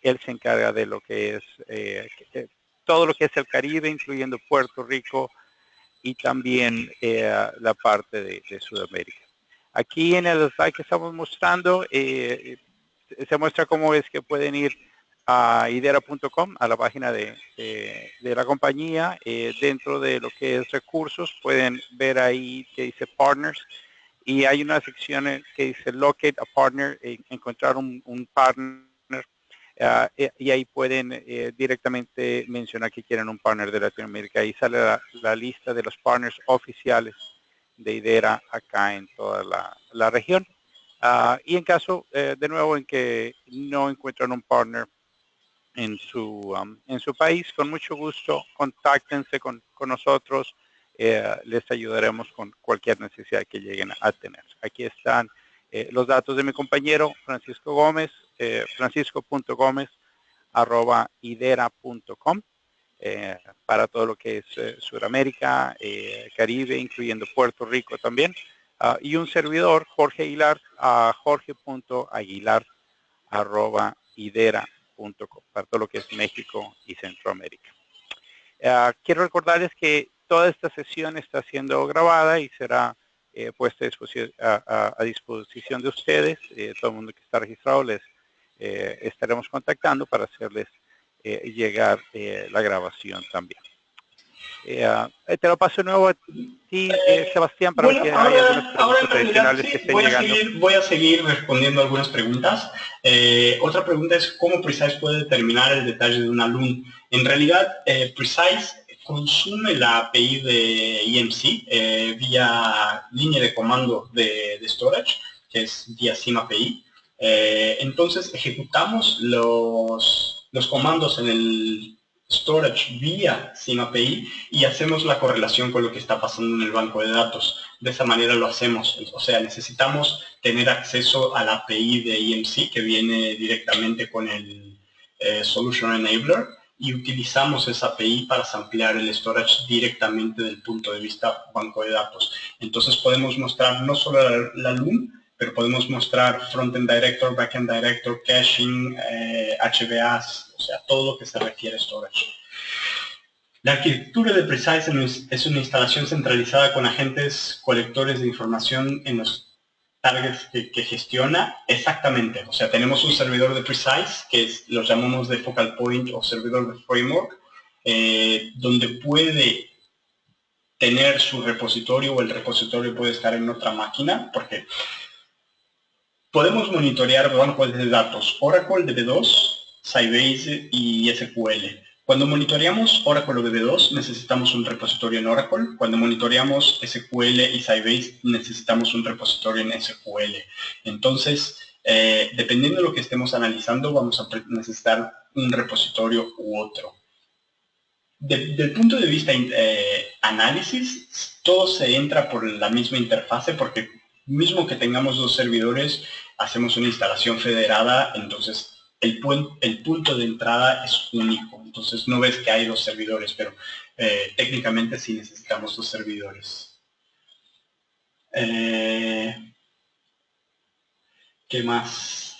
Él se encarga de lo que es todo lo que es el Caribe, incluyendo Puerto Rico y también la parte de Sudamérica. Aquí en el slide que estamos mostrando, se muestra cómo es que pueden ir a idera.com, a la página de la compañía. Dentro de lo que es recursos, pueden ver ahí que dice Partners, y hay una sección que dice Locate a Partner, encontrar un partner, y ahí pueden directamente mencionar que quieren un partner de Latinoamérica. Ahí sale la lista de los partners oficiales de IDERA acá en toda la región. Y en caso, de nuevo, en que no encuentran un partner en su país, con mucho gusto, contáctense con nosotros. Les ayudaremos con cualquier necesidad que lleguen a tener. Aquí están los datos de mi compañero, Francisco Gómez, francisco.gomez@idera.com, para todo lo que es Sudamérica, Caribe, incluyendo Puerto Rico también. Y un servidor, Jorge Aguilar, a jorge.aguilar@idera.com, para todo lo que es México y Centroamérica. Quiero recordarles que toda esta sesión está siendo grabada y será puesta a disposición de ustedes. Todo el mundo que está registrado les estaremos contactando para hacerles llegar la grabación también. Te lo paso de nuevo a ti, Sebastián, para bueno, que haya algunas preguntas adicionales sí, que estén llegando. voy a seguir respondiendo algunas preguntas. Otra pregunta es cómo Precise puede determinar el detalle de un alumno. En realidad, Precise consume la API de EMC vía línea de comando de storage, que es vía SIM API. Entonces ejecutamos los comandos en el storage vía SIEM API y hacemos la correlación con lo que está pasando en el banco de datos. De esa manera lo hacemos. O sea, necesitamos tener acceso a la API de EMC que viene directamente con el Solution Enabler y utilizamos esa API para samplear el storage directamente del punto de vista banco de datos. Entonces podemos mostrar no solo la LUM, pero podemos mostrar Frontend Director, Backend Director, Caching, HBAs, o sea, todo lo que se requiere storage. La arquitectura de Precise es una instalación centralizada con agentes colectores de información en los targets que gestiona. Exactamente, o sea, tenemos un servidor de Precise, que lo llamamos de Focal Point o servidor de Framework, donde puede tener su repositorio o el repositorio puede estar en otra máquina, porque podemos monitorear bancos de datos Oracle, DB2, Sybase y SQL. Cuando monitoreamos Oracle o DB2 necesitamos un repositorio en Oracle. Cuando monitoreamos SQL y Sybase necesitamos un repositorio en SQL. Entonces, dependiendo de lo que estemos analizando, vamos a necesitar un repositorio u otro. Del punto de vista análisis, todo se entra por la misma interfase porque mismo que tengamos dos servidores, hacemos una instalación federada, entonces el punto de entrada es único. Entonces no ves que hay dos servidores, pero técnicamente sí necesitamos dos servidores. ¿Qué más?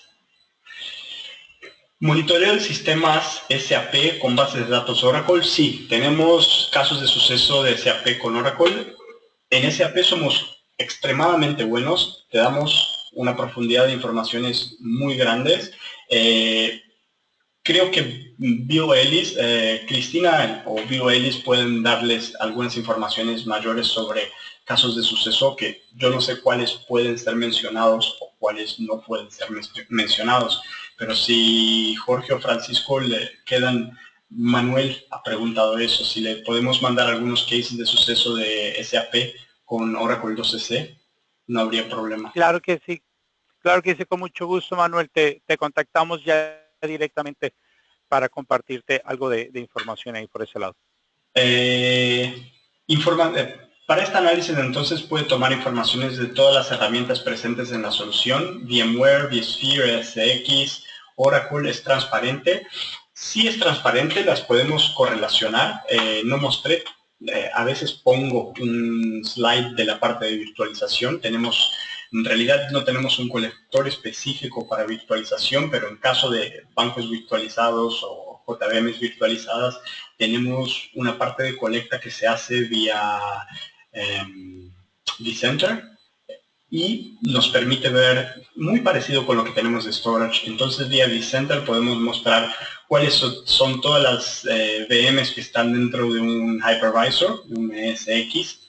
Monitoreo de sistemas SAP con bases de datos Oracle. Sí, tenemos casos de suceso de SAP con Oracle. En SAP somos extremadamente buenos. Te damos una profundidad de informaciones muy grandes. Creo que BioElis, Cristina o BioElis pueden darles algunas informaciones mayores sobre casos de suceso que yo no sé cuáles pueden ser mencionados o cuáles no pueden ser mencionados. Pero si Jorge o Francisco le quedan, Manuel ha preguntado eso, si le podemos mandar algunos cases de suceso de SAP con Oracle 2EC, no habría problema. Claro que sí, con mucho gusto, Manuel. Te contactamos ya directamente para compartirte algo de información ahí por ese lado. Para este análisis entonces puede tomar informaciones de todas las herramientas presentes en la solución, VMware, vSphere, SX, Oracle. ¿Es transparente? Sí es transparente, las podemos correlacionar. No mostré, a veces pongo un slide de la parte de virtualización. En realidad no tenemos un colector específico para virtualización, pero en caso de bancos virtualizados o JVMs virtualizadas, tenemos una parte de colecta que se hace vía vCenter y nos permite ver muy parecido con lo que tenemos de storage. Entonces vía vCenter podemos mostrar cuáles son todas las VMs que están dentro de un hypervisor, de un SX,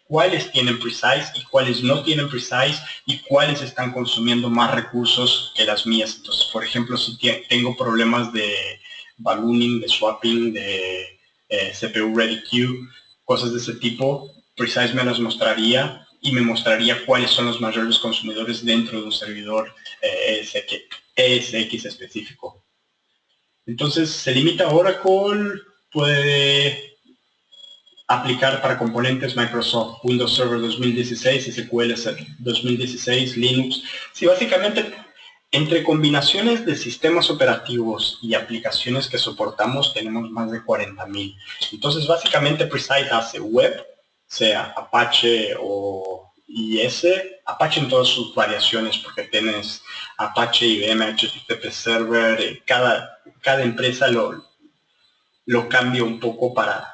cuáles tienen Precise y cuáles no tienen Precise y cuáles están consumiendo más recursos que las mías. Entonces, por ejemplo, si tengo problemas de ballooning, de swapping, de CPU ready queue, cosas de ese tipo, Precise me las mostraría y me mostraría cuáles son los mayores consumidores dentro de un servidor ESX específico. Entonces, se limita a Oracle, puede aplicar para componentes Microsoft, Windows Server 2016, SQL 2016, Linux. Sí, básicamente, entre combinaciones de sistemas operativos y aplicaciones que soportamos, tenemos más de 40,000. Entonces, básicamente, Precise hace web, sea Apache o IIS, Apache en todas sus variaciones, porque tienes Apache, IBM, HTTP Server, cada empresa lo cambia un poco para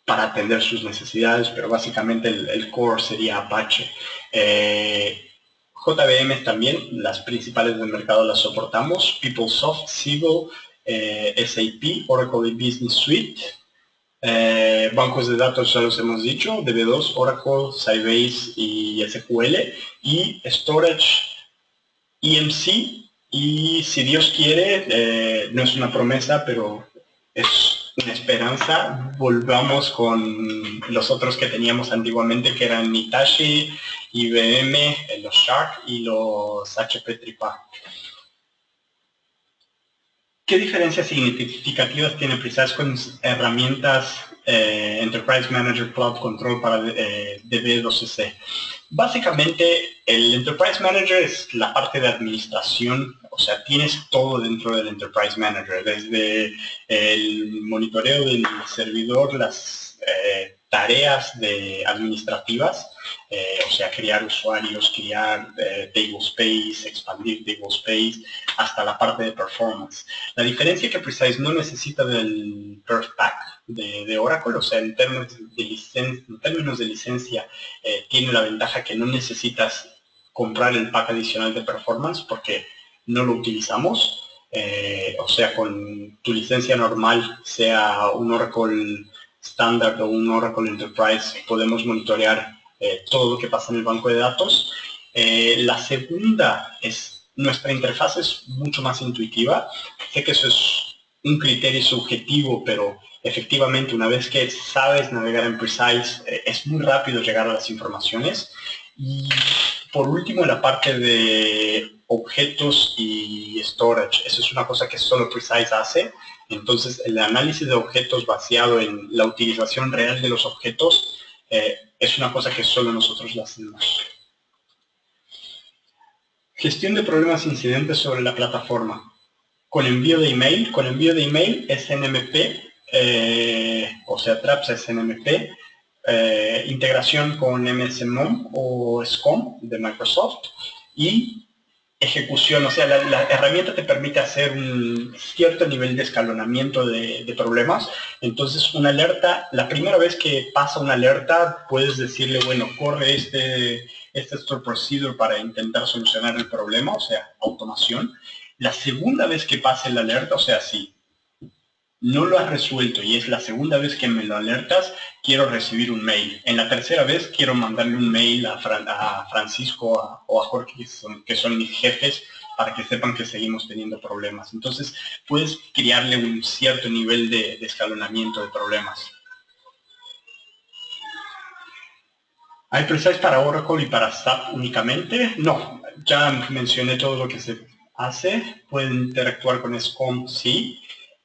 atender sus necesidades, pero básicamente el core sería Apache. JVM también, las principales del mercado las soportamos, PeopleSoft, Siebel, SAP, Oracle Business Suite, bancos de datos ya los hemos dicho, DB2, Oracle, Sybase y SQL, y Storage, EMC, y si Dios quiere, no es una promesa, pero es una esperanza, volvamos con los otros que teníamos antiguamente, que eran Hitachi, IBM, los Shark y los HP Tripa. ¿Qué diferencias significativas tiene Precise con herramientas Enterprise Manager Cloud Control para DB2CC? Básicamente, el Enterprise Manager es la parte de administración, o sea, tienes todo dentro del Enterprise Manager, desde el monitoreo del servidor, las tareas administrativas, o sea, crear usuarios, crear tablespace, expandir tablespace, hasta la parte de performance. La diferencia es que Precise no necesita del Perf Pack de Oracle, o sea, en términos de licencia, tiene la ventaja que no necesitas comprar el pack adicional de performance porque no lo utilizamos. O sea, con tu licencia normal, sea un Oracle Standard o un Oracle Enterprise, podemos monitorear todo lo que pasa en el banco de datos. La segunda es, nuestra interfaz es mucho más intuitiva. Sé que eso es un criterio subjetivo, pero efectivamente una vez que sabes navegar en Precise, es muy rápido llegar a las informaciones. Y por último, la parte de objetos y storage. Eso es una cosa que solo Precise hace. Entonces, el análisis de objetos basado en la utilización real de los objetos es una cosa que solo nosotros lo hacemos. Gestión de problemas e incidentes sobre la plataforma. Con envío de email, SNMP, o sea, Traps SNMP, integración con MSMOM o SCOM de Microsoft y ejecución, o sea, la herramienta te permite hacer un cierto nivel de escalonamiento de problemas. Entonces, una alerta, la primera vez que pasa una alerta, puedes decirle, bueno, corre este store procedure para intentar solucionar el problema, o sea, automación. La segunda vez que pase la alerta, o sea, si no lo has resuelto y es la segunda vez que me lo alertas, quiero recibir un mail. En la tercera vez quiero mandarle un mail a Francisco o a Jorge, que son mis jefes, para que sepan que seguimos teniendo problemas. Entonces, puedes crearle un cierto nivel de escalonamiento de problemas. ¿Hay Precise para Oracle y para SAP únicamente? No, ya mencioné todo lo que se hace. Pueden interactuar con SCOM, sí.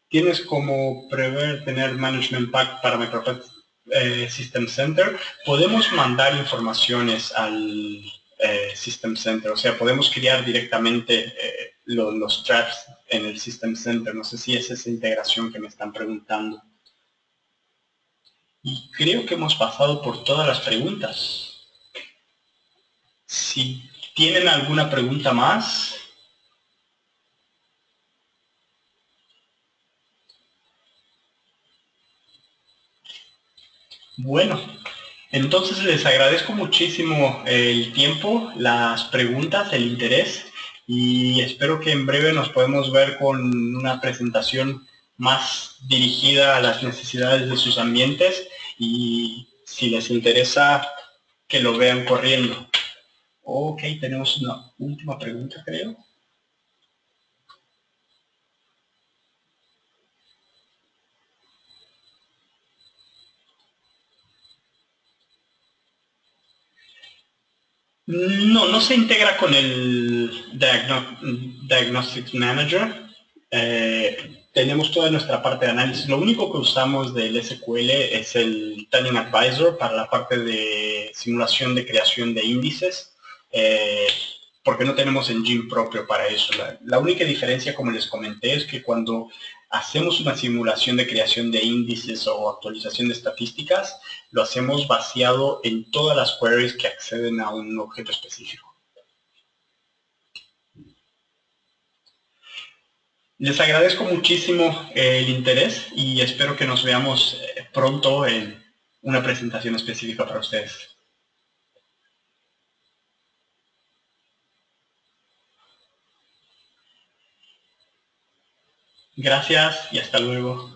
Tienes como prever tener Management Pack para Microsoft System Center. Podemos mandar informaciones al System Center, o sea, podemos crear directamente los traps en el System Center. No sé si es esa integración que me están preguntando. Y creo que hemos pasado por todas las preguntas. Si tienen alguna pregunta más... Bueno, entonces les agradezco muchísimo el tiempo, las preguntas, el interés y espero que en breve nos podemos ver con una presentación más dirigida a las necesidades de sus ambientes y si les interesa que lo vean corriendo. Ok, tenemos una última pregunta, creo. No, no se integra con el Diagnostics Manager. Tenemos toda nuestra parte de análisis. Lo único que usamos del SQL es el Tuning Advisor para la parte de simulación de creación de índices, porque no tenemos engine propio para eso. La única diferencia, como les comenté, es que cuando hacemos una simulación de creación de índices o actualización de estadísticas, lo hacemos vaciado en todas las queries que acceden a un objeto específico. Les agradezco muchísimo el interés y espero que nos veamos pronto en una presentación específica para ustedes. Gracias y hasta luego.